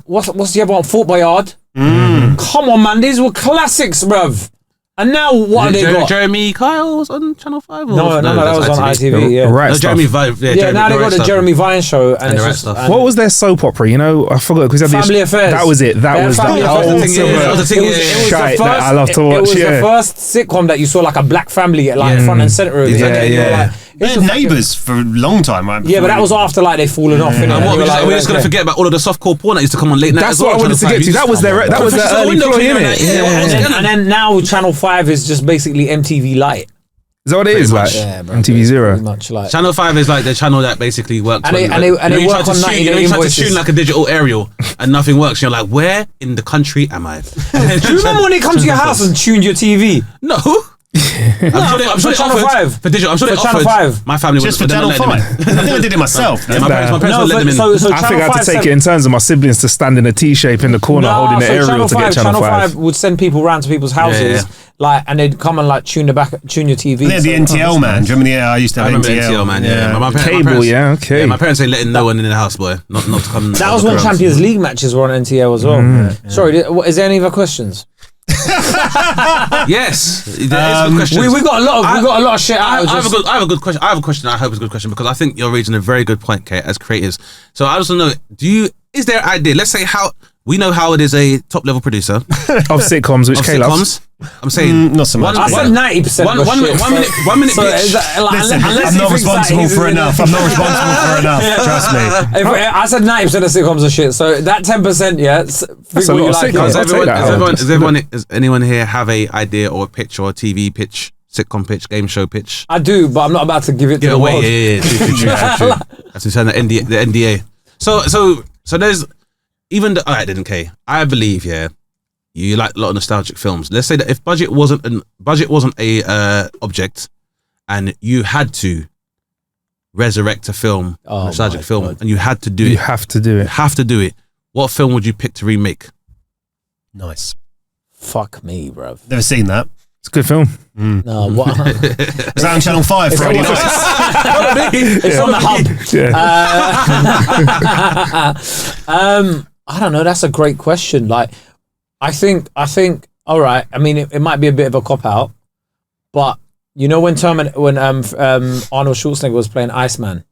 What's the other one? Fort Boyard. Come on, man, these were classics, bruv. And now what have they got? Jeremy Kyle was on Channel 5? No, that was on ITV. Yeah, Right. No, Jeremy Vine. Now they got the Jeremy Vine show and the it's right just, stuff. What was their soap opera? You know, I forgot because Family Affairs. That was it. That was Family the Affairs. ultimate shite that I love to watch. It was the first sitcom that you saw like a black family at like front and center of it. They're neighbours for a long time, right? Yeah, but that was after like they've fallen off. And we're just going to forget about all of the softcore porn that used to come on late night. That's what I wanted to get to. That was their early ploy, innit? And then now Channel 5 is just basically MTV Light. Is that what it is? Like MTV Zero. Much like Channel 5 is like the channel that basically works. And they work on 90 You try to tune like a digital aerial and nothing works. You're like, where in the country am I? Do you remember when they come to your house and tuned your TV? No. I'm sure Channel 5 for digital. I'm sure they Channel offered. 5. My family just for Channel 5. I think I did it myself. My parents would let them in. So I think I had to take it in terms of my siblings to stand in a T shape in the corner holding the aerial to get Channel 5. Channel 5 would send people round to people's houses, like, and they'd come and like tune your TV. They had the NTL, man. Do you remember I used to have NTL, man. Yeah. My Cable, okay. My parents ain't letting no one in the house, boy. Not to come. That was when Champions League matches were on NTL as well. Sorry, is there any other questions? Yes, there is questions. We got a lot of shit out. I have a good question. I have a question. I hope it's a good question because I think you're raising a very good point, Kae, as creators. So I also know, is there an idea? Let's say we know Howard is a top level producer of sitcoms, which Kae loves. I'm saying not so much. I said 90%. One minute. Listen, I'm not responsible for enough. Trust me. I said 90% of sitcoms are shit. So that 10%, That's a lot of sitcoms. Does anyone here have a idea or a pitch or a TV pitch, sitcom pitch, game show pitch? I do, but I'm not about to give it to the world. True. That's to sign the NDA. So there's even the alright then, Kae. I believe you like a lot of nostalgic films. Let's say that if budget wasn't a object, and you had to resurrect a film, nostalgic film, God. And you had to do it. You have to do it. What film would you pick to remake? Nice. Fuck me, bro. Never seen that. It's a good film. No, what? It's on Channel 5 Friday nights. It's on the hub. Yeah. I don't know. That's a great question. Like, I think. All right. I mean, it might be a bit of a cop out, but you know when Arnold Schwarzenegger was playing Iceman.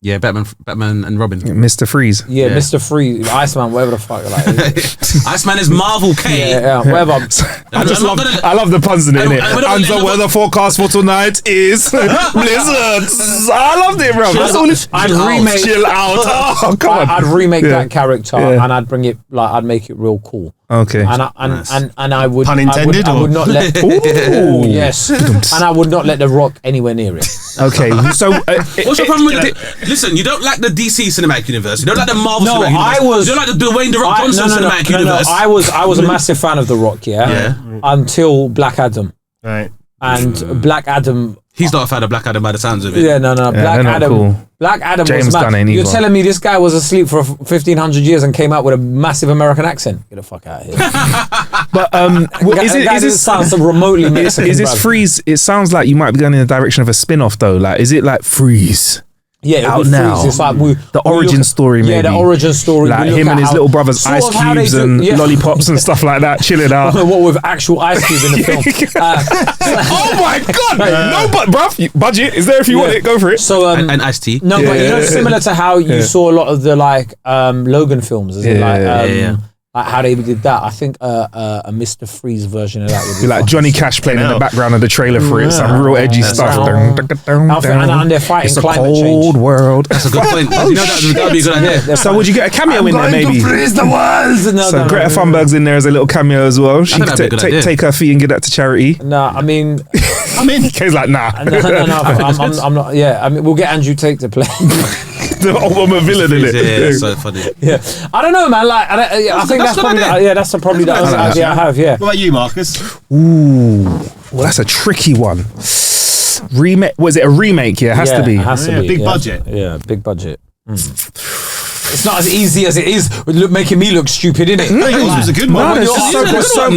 Yeah, Batman and Robin. Mr. Freeze. Yeah, Mr. Freeze, Iceman, whatever the fuck. Like, Iceman is Marvel, Kae. Yeah, whatever. I love the puns in it, innit? And the weather forecast for tonight is blizzards. I loved it, bro. I'd remake. Chill out. Oh, come on. I'd remake that character and I'd bring it, like, I'd make it real cool. Okay. And I would. Pun intended? I would not let. Ooh, yes. And I would not let The Rock anywhere near it. Okay. So, what's your problem with it? Listen, you don't like the DC cinematic universe. You don't like the Marvel cinematic universe. You don't like the Dwayne The Rock Johnson cinematic universe. I was a massive fan of The Rock. Until Black Adam. Right. And Black Adam. He's not a fan of Black Adam by the sounds of it. Yeah, no. Black Adam James was mad. Gunn You're telling me this guy was asleep for 1,500 years and came out with a massive American accent? Get the fuck out of here. But is it sounds remotely Mexican? Is this Freeze? It sounds like you might be going in the direction of a spin-off though. Like, is it like Freeze? Yeah, out with now. Freeze, it's like the origin story, maybe. Yeah, the origin story. Like We look him at and his how- little brothers, sort Ice of how they Cubes do- and yeah. lollipops and stuff like that, chilling out. What with actual Ice Cube in the film? Oh my god! No, but bruv, budget is there if you want it. Go for it. So And Ice-T. no, but you know, similar to how you saw a lot of the like Logan films, is it like how they did that? I think a Mr. Freeze version of that would Be like Johnny Cash playing in the background of the trailer for it, some real edgy stuff. And they're fighting It's a climate cold change. world. That's a good point. You know that would be a good idea. So would you get a cameo in there maybe? freeze the world. So Greta Thunberg's in there as a little cameo as well. She think could that'd be a good idea. take her fee and give that to charity. No, I mean, Kay's like, nah. no. I'm not. Yeah, I mean, we'll get Andrew Tate to play. The Obama villain in Yeah, it. that's so funny. Yeah, I don't know, man. Like, I think that's probably that's probably the only idea I have. Yeah. What about you, Marcus? Ooh, well, that's a tricky one. Remake? Was it a remake? Yeah, it has to be. It has to be. Big budget. Yeah, big budget. It's not as easy as it is with making me look stupid, innit? No, yours was a good No, one.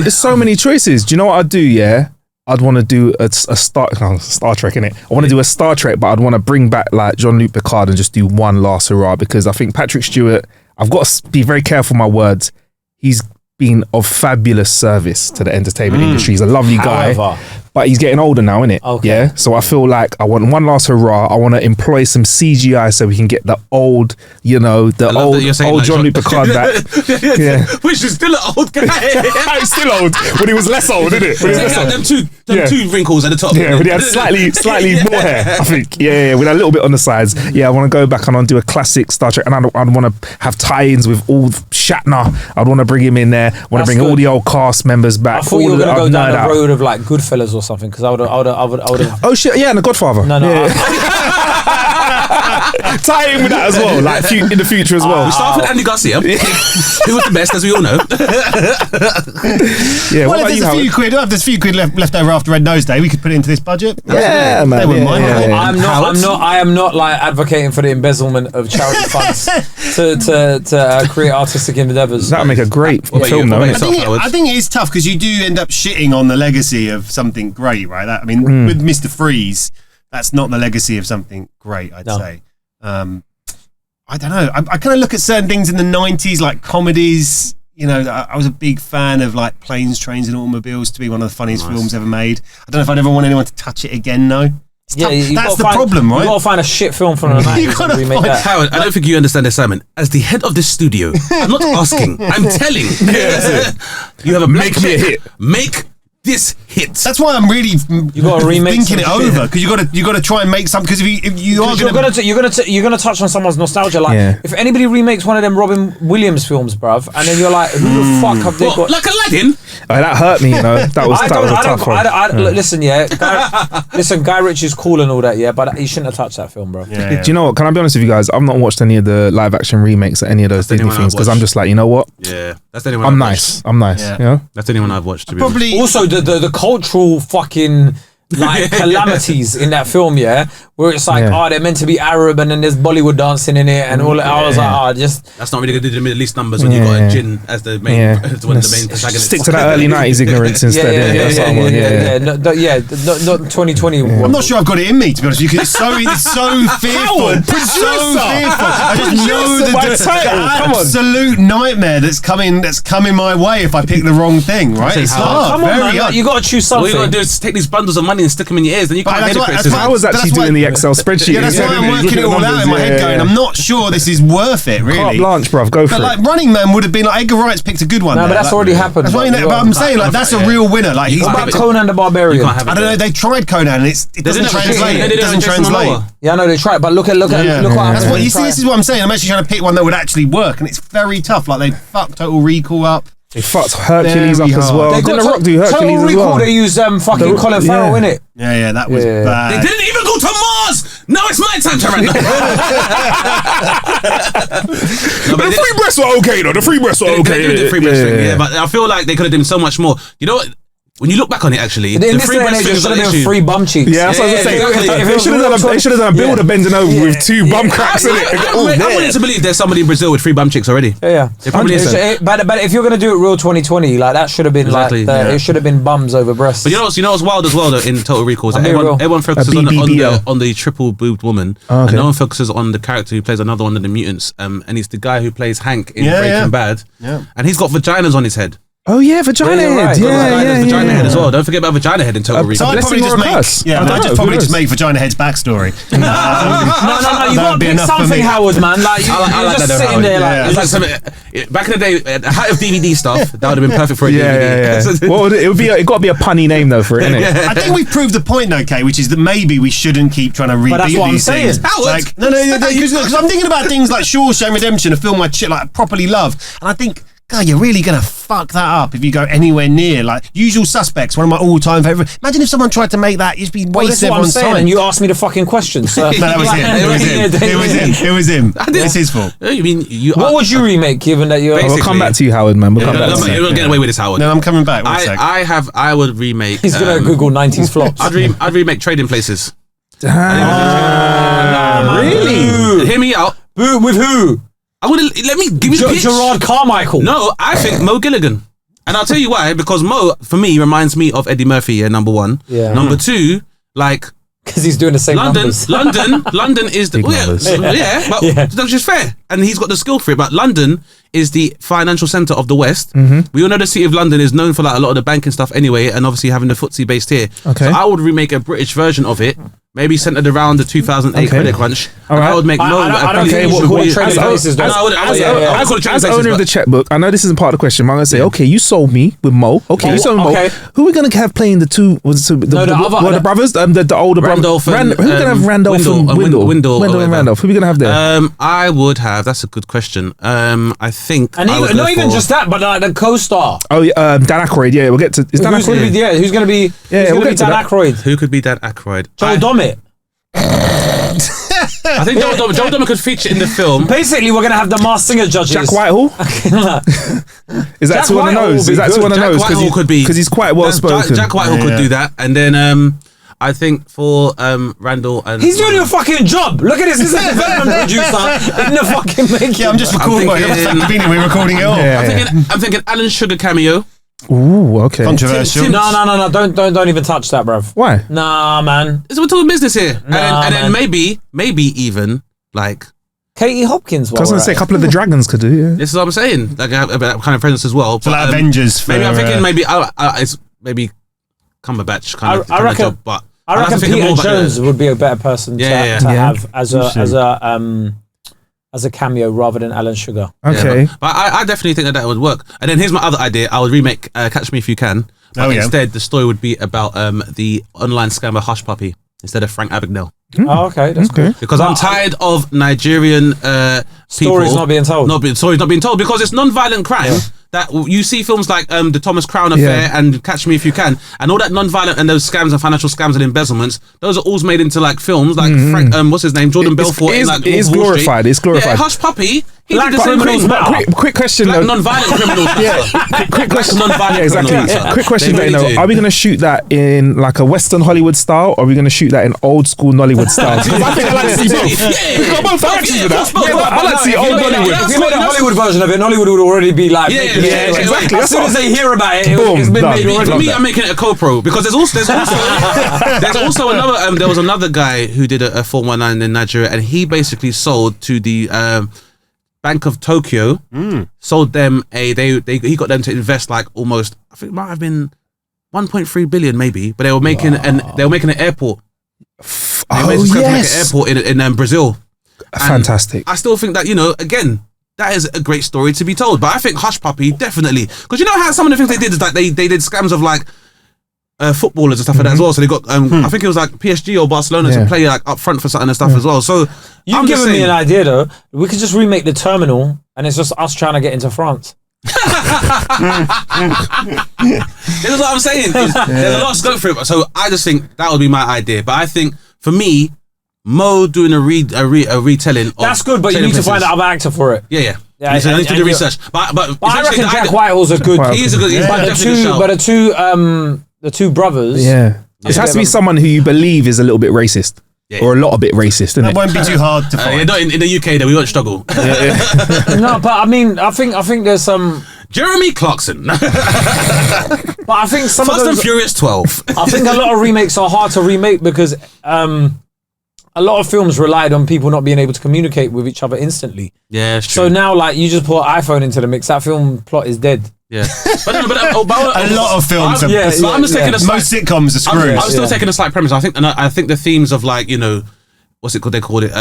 there's so many choices. Do you know what I'd do? Yeah, I'd want to do a Star Trek, innit? I want to do a Star Trek, but I'd want to bring back like Jean-Luc Picard and just do one last hurrah, because I think Patrick Stewart, I've got to be very careful with my words. He's been of fabulous service to the entertainment industry. He's a lovely guy. However, But he's getting older now, innit? Okay. Yeah. So I feel like I want one last hurrah. I want to employ some CGI so we can get the old, the love that you're saying old like Jean-Luc Picard back. Yeah. Which is still an old guy. He's still old, but he was less old, isn't it? When he was Take less out old. them two wrinkles at the top. Yeah, but he had slightly more hair, I think. Yeah, with a little bit on the sides. Yeah, I want to go back and do a classic Star Trek, and I'd want to have tie-ins with all Shatner. I'd want to bring him in there. I want to bring all the old cast members back. I thought you were going to go down the road of like Goodfellas or something, because I would have. Oh shit! Yeah, and The Godfather. No. Yeah. Tie in with that as well, like in the future as well. We start with Andy Garcia, who was the best, as we all know. Yeah. Well, if there's a few quid left over after Red Nose Day, we could put it into this budget. Yeah, man. They wouldn't mind. I am not like advocating for the embezzlement of charity funds to create artistic endeavors. That'd make a great film, though. I think it is tough because you do end up shitting on the legacy of something great, right? With Mr. Freeze, that's not the legacy of something great, I'd say. I don't know. I kind of look at certain things in the 90s, like comedies. You know, I was a big fan of like Planes, Trains and Automobiles to be one of the funniest films ever made. I don't know if I'd ever want anyone to touch it again, though. That's the problem, right? You've got to find a shit film from the 90s and remake that. Howard, I don't think you understand this, Simon. As the head of this studio, I'm not asking, I'm telling. You have a Make me a hit. Make this hit. That's why I'm really gotta remake thinking it some over, because you got to try and make some, because if you are You're gonna touch on someone's nostalgia. Like if anybody remakes one of them Robin Williams films, bruv, and then you're like, who the fuck have they got? Like Aladdin? Oh, that hurt me, that was a tough one. Listen, Guy Ritchie's cool and all that, but he shouldn't have touched that film, bro. Do you know what? Can I be honest with you guys? I've not watched any of the live action remakes or any of those Disney things, because I'm just like, you know what? Yeah, that's the only one. I'm nice. Yeah. You know? That's the only one I've watched. To be Probably honest. Also, the cultural fucking like calamities in that film, where it's like, they're meant to be Arab, and then there's Bollywood dancing in it, and all. I was like, that's not really going to do the Middle East numbers when you got a Jinn as the main, as one of the main protagonists. Stick to that early 90s ignorance instead. Not 2020. I'm not sure I've got it in me, to be honest with you, because it's so fearful. So fearful. I just know the absolute nightmare that's coming my way if I pick the wrong thing, right? It's hard. Come on, man. You got to choose something. All you got to do is take these bundles of money and stick them in your ears, then you can't get it criticism. I was actually doing the Excel spreadsheet. Yeah, that's why I'm working it all out in my head going, I'm not sure this is worth it, really. Carte blanche, bruv, go for it. But like Running Man would have been like, Edgar Wright's picked a good one. No, but that's already happened. That's what I'm saying, like that's a real winner. Like What about Conan the Barbarian? I don't know, they tried Conan and it doesn't translate. It doesn't translate. Yeah, I know they tried, but look what happened. That's what you see, this is what I'm saying. I'm actually trying to pick one that would actually work, and it's very tough. Like they fucked Total Recall up. They fucked Hercules up as well. Didn't The Rock do Hercules as well? They used fucking Colin Farrell in it. Yeah, that was bad. They didn't even go to Mars. Now it's my time to run. But the free breasts were okay though. The free breasts were okay. The free breast thing, but I feel like they could have done so much more. You know what? when you look back on it, actually, In the this free day and age, it breastfeeding should have been issue. free bum cheeks. Yeah, that's what I was saying. exactly. They should have done a builder bending over with 2 bum cracks in it. I'm willing to believe there's somebody in Brazil with 3 bum chicks already. Yeah. There probably is. But if you're gonna do it real 2020, like that should have been Exactly, it should have been bums over breasts. But you know what's wild as well though in Total Recall is that I'll be real. everyone focuses A BBBL. on the triple boobed woman, Oh, okay. and no one focuses on the character who plays another one of the mutants. And he's the guy who plays Hank in Breaking Bad. Yeah. And he's got vaginas on his head. Oh yeah, vagina Yeah, you're head. right. Yeah, Vagina head as yeah. well. Don't forget about vagina head in Total So Recall. I'd blessing probably or just a curse? make, I don't know, I'd who probably knows? just make Vagina Head's backstory. No, you got That'd to be pick enough for something, me. Howard, man. Like I you're like just that, sitting Howard. there, Yeah. like It's like back in the day, at the height of DVD stuff, that would have been perfect for a DVD. Yeah. Well, it got to be a punny name though for it, innit? I think we've proved the point, though, Kay, which is that maybe we shouldn't keep trying to reboot that's what I'm these things. saying. Howard. Like, no, because I'm thinking about things like Shawshank Redemption, a film I properly love, and I think, God, you're really gonna fuck that up if you go anywhere near like Usual Suspects, one of my all-time favorite. Imagine if someone tried to make that, you'd be Well, wasting that's what I'm everyone's saying, time. and you asked me the fucking question. So. No, that was him. It was him. It's his fault. You mean you? What would you remake, given that you're? Basically- We'll come back to you, Howard, man. We'll come back to you. You're not getting away with this, Howard. No, I'm coming back. One sec. I would remake. He's gonna Google 90s flops. I'd remake Trading Places. Really? Hear me out. Boo, with who? I would let me give me the pitch. Gerard Carmichael. No, I think Mo Gilligan. And I'll tell you why, because Mo, for me, reminds me of Eddie Murphy, number one. Yeah. Number two, like, because he's doing the same numbers. London is the Big numbers. but that's just fair, and he's got the skill for it. But London is the financial centre of the West. Mm-hmm. We all know the city of London is known for like a lot of the banking stuff anyway, and obviously having the footsie based here. Okay. So I would remake a British version of it, maybe centered around the 2008 credit crunch. All right. I would make I don't think you should call it Trading Places, though. As owner of the checkbook, I know this isn't part of the question, but I'm going to say, okay, you sold me with Mo. Okay, you sold me okay. Mo. Who are we going to have playing the two? The brothers? The older Randolph brothers. and, Who are we going to have? Randolph and Windle. Windle and Randolph. Who are we going to have there? I would have. That's a good question. I think. And I would not go even for- just that, but like the co-star. Oh, yeah, Dan Aykroyd. Yeah, we'll get to. Is Dan Who's going to be? Aykroyd? Yeah, who's going to be? Yeah, who's we'll going to be get to Dan that. Aykroyd? Who could be Dan Aykroyd? Joel Dommett. I think Joel Dommett could feature in the film. Basically, we're going to have the Masked Singer judges. Jack Whitehall? Is that Jack too on the Whitehall nose? will Is be that too good. on the Jack nose? Whitehall could be because he's quite well spoken. Jack Whitehall could do that, and then I think for Randall and He's doing a fucking job. Look at this. This is a development producer in the fucking making. Yeah, I'm just recording. We're recording it all. I'm thinking Alan Sugar cameo. Ooh, okay. Controversial. No. Don't even touch that, bruv. Why? Nah, man. We're talking business here, Nah, and then man. maybe even like. Katie Hopkins. I was going to say a couple of the dragons could do, yeah. This is what I'm saying. Like a kind of presence as well. So like Avengers. For, Maybe I'm thinking it's maybe Cumberbatch kind of I reckon- job, but I reckon Peter Jones would be a better person to have as a cameo rather than Alan Sugar. Okay. But I definitely think that would work. And then here's my other idea. I would remake Catch Me If You Can. But instead, the story would be about the online scammer Hush Puppy instead of Frank Abagnale. Oh, okay. That's cool. Because I'm tired of Nigerian people. Stories not being told. Stories not being told because it's non-violent crime. That you see films like the Thomas Crown Affair and Catch Me If You Can, and all that non-violent and those scams and financial scams and embezzlements. Those are all made into like films like Frank, what's his name, Jordan Belfort. It is glorified. It's glorified. Yeah, Hush Puppy. He Black did the same criminals thing. matter. Quick question Black though. non-violent criminals. Quick question. non-violent Yeah, exactly. criminals. Quick question, They Dane. really do. Are we going to shoot that in like a Western Hollywood style, or are we going to shoot that in old school Nollywood style? Because I think I like to see both. We've got both directions of that. Yeah, but I like to see old Nollywood. If you made a Hollywood version of it, Hollywood would already be like, exactly. As soon as they hear about it, Boom, it's been done. made already. For me, I'm making it a co-pro because there's also another. There was another guy who did a 419 in Nigeria, and he basically sold to the Bank of Tokyo. Sold them he got them to invest like almost, I think it might have been 1.3 billion maybe, but they were making an airport. They were making an airport in Brazil. And Fantastic. I still think that again. That is a great story to be told, but I think Hush Puppy definitely, because you know how some of the things they did is like they did scams of like footballers and stuff like that as well. So they got I think it was like PSG or Barcelona to play like up front for something and stuff as well. So You've given me an idea though. We could just remake the terminal, and it's just us trying to get into France. This is what I'm saying. There's a lot of scope for it. So I just think that would be my idea. But I think for me, Mo doing a retelling. That's good, but you Trading need to Places. find another actor for it. Yeah. I need to do research. But I reckon Jack Whitehall's a good. He is a good. The two brothers. Yeah. It has to be someone who you believe is a little bit racist. Yeah. Or a lot of bit racist, isn't it? That won't be too hard to find. Not in the UK, though, we won't struggle. No, but I mean, I think there's some... Jeremy Clarkson. But I think some Fast of those... and Furious 12. I think a lot of remakes are hard to remake because a lot of films relied on people not being able to communicate with each other instantly. Yeah, it's true. So now, like, you just put an iPhone into the mix, that film plot is dead. Yeah. But a lot of films I'm just taking most sitcoms are screwed. I'm still taking a slight premise. I think the themes of, like, you know, what's it called? They called it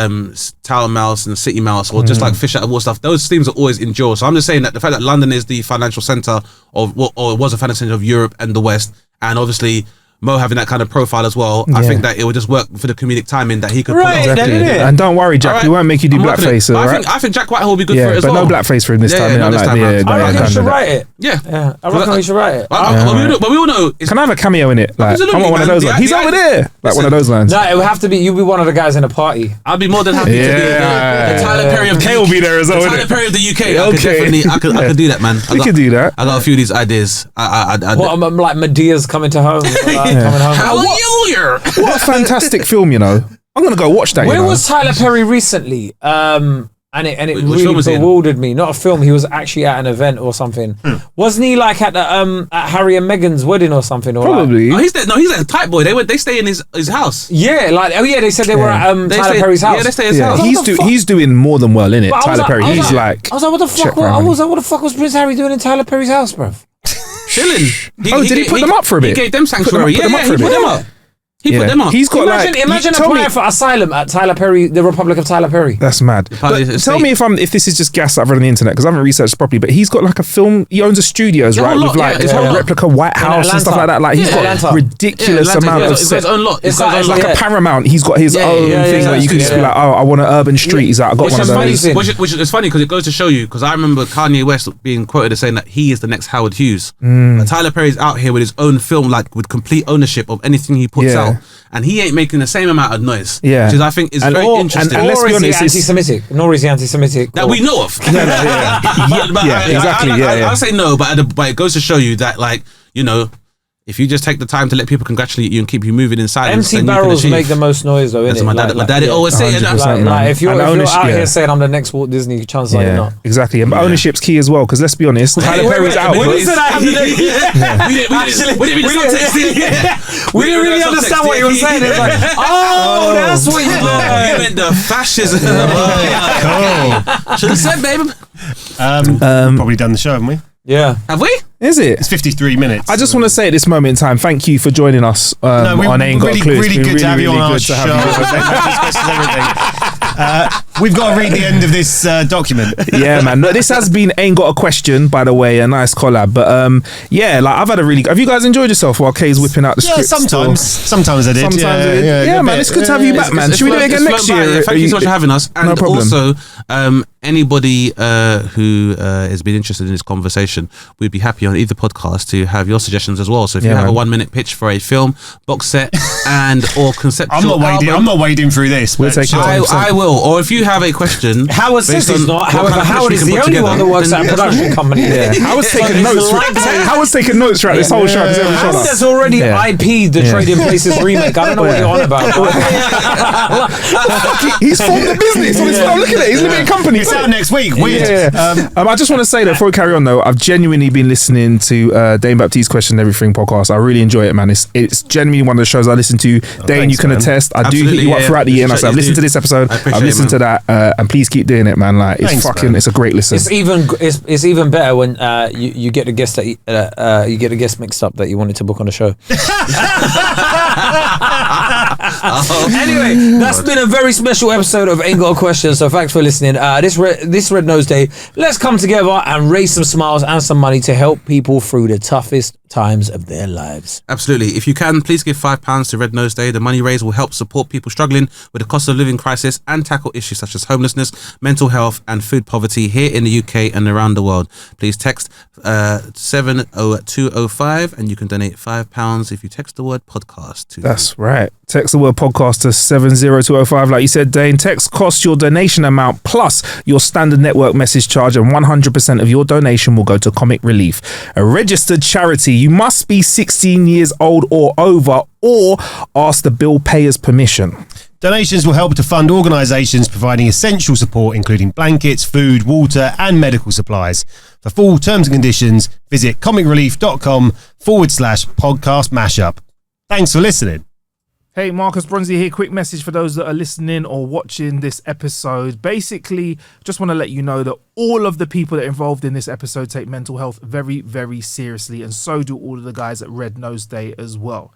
Tower Mouse and City Mouse, or just like Fish Out of Water stuff. Those themes are always endure. So I'm just saying that the fact that London is the financial centre of, or was a financial centre of Europe and the West, and obviously Mo having that kind of profile as well, I think that it would just work for the comedic timing that he could pull off. Exactly. And don't worry, Jack, we won't make you do blackface. I think Jack Whitehall will be good for it as well. But no blackface for him this time. I reckon we should write it. Yeah. I reckon we should write it. But we all know. Can I have a cameo in it? Like, I want one of those lines. He's over there. Like one of those lines. No, it would have to be, you'll be one of the guys in a party. I'd be more than happy to be the Tyler Perry of the UK. Kae will be there as well. Tyler Perry of the UK. I could do that, man. We could do that. I got a few of these ideas. What, like Medea's coming to home? Coming home. What a fantastic film, you know. I'm gonna go watch that. Where was Tyler Perry recently? And it really bewildered me. Not a film. He was actually at an event or something. Wasn't he like at the at Harry and Meghan's wedding or something? Or probably. Like, he's a type boy. They stay in his house. Yeah, like they said they were at Tyler Perry's house. Yeah, they stay at his house. He's doing more than well in it. Tyler Perry. He's like. I was like, what the fuck? What the fuck was Prince Harry doing in Tyler Perry's house, bruv? Chilling. Did he put them up for a bit? He gave them sanctuary. He put them up. He put them up. He's got imagine applying for asylum at Tyler Perry, the Republic of Tyler Perry. That's mad. But tell me if this is just gas I've read on the internet, because I haven't researched properly. But he's got like a film. He owns a studios, right, with like a replica White House and stuff like that. Like he's got ridiculous amount of. It's his own lot. It's like a Paramount. He's got his own thing where you can just be like, oh, I want an urban street. He's like, I got one of those. Which is funny because it goes to show you. Because I remember Kanye West being quoted as saying that he is the next Howard Hughes. But Tyler Perry's out here with his own film, like with complete ownership of anything he puts out, and he ain't making the same amount of noise. Yeah, which is, I think is very interesting. And let's be honest, anti-Semitic. Nor is he anti-Semitic. That we know of. Exactly. I'll say no, but it goes to show you that, like, you know, if you just take the time to let people congratulate you and keep you moving in silence, empty barrels make the most noise, though, innit? My daddy always say it. Like, if you're out here saying I'm the next Walt Disney, chances are you're not. Exactly, and ownership's key as well. Because let's be honest, Tyler Perry's out. We didn't really understand what you were saying. It's like, oh, that's what you meant. You meant the fascism. Cool. Should have said, babe. Probably done the show, haven't we? Yeah. Have we? Is it? It's 53 minutes. I just want to say at this moment in time, thank you for joining us on Ain't Got a Clue. Really good to have you on our show. We've got to read the end of this document. Yeah, man. No, this has been Ain't Got a Question, by the way, a nice collab. But yeah, like I've had a really. Have you guys enjoyed yourself while Kae's whipping out the script? Sometimes I did. Yeah, man. It's good to have you back, man. Should we do it again next year? Thank you so much for having us. And no problem. Also, anybody who has been interested in this conversation, we'd be happy on either podcast to have your suggestions as well. So if you have a 1 minute pitch for a film, box set, and or conceptual I'm not wading through this. We'll take I will. Or if you have a question, Howard says he's not. However, Howard is the only one that works at a production company. Howard's taking notes. Howard's taking notes throughout this whole show. Howard has already IP'd the Trading Places remake. I don't know what you're on about. He's formed a business on his phone. Look at it. He's a limited company. It's out next week. Weird. I just want to say that before we carry on, though, I've genuinely been listening to Dane Baptiste Question Everything podcast. I really enjoy it, man. It's genuinely one of the shows I listen to. Dane, you can attest. I do hit you up throughout the year, and I say, I've listened to this episode. I've listened to that, and please keep doing it, man. Like it's it's a great listen. It's even better when you get the guest that you get the guest mixed up that you wanted to book on the show. Anyway, that's been a very special episode of Ain't Got a Question. So thanks for listening. This Red Nose Day, let's come together and raise some smiles and some money to help people through the toughest times of their lives. Absolutely. If you can, please give £5 to Red Nose Day. The money raised will help support people struggling with the cost of living crisis and tackle issues such as homelessness, mental health and food poverty here in the UK and around the world. Please text 70205 and you can donate £5 if you text the word podcast to That's right. Text the word podcast to 70205. Like you said, Dane, text costs your donation amount plus your standard network message charge, and 100% of your donation will go to Comic Relief, a registered charity. You must be 16 years old or over, or ask the bill payer's permission. Donations will help to fund organisations providing essential support, including blankets, food, water and medical supplies. For full terms and conditions, visit comicrelief.com/podcast mashup. Thanks for listening. Hey, Marcus, Bronzy here. Quick message for those that are listening or watching this episode. Basically, just want to let you know that all of the people that are involved in this episode take mental health very, very seriously, and so do all of the guys at Red Nose Day as well.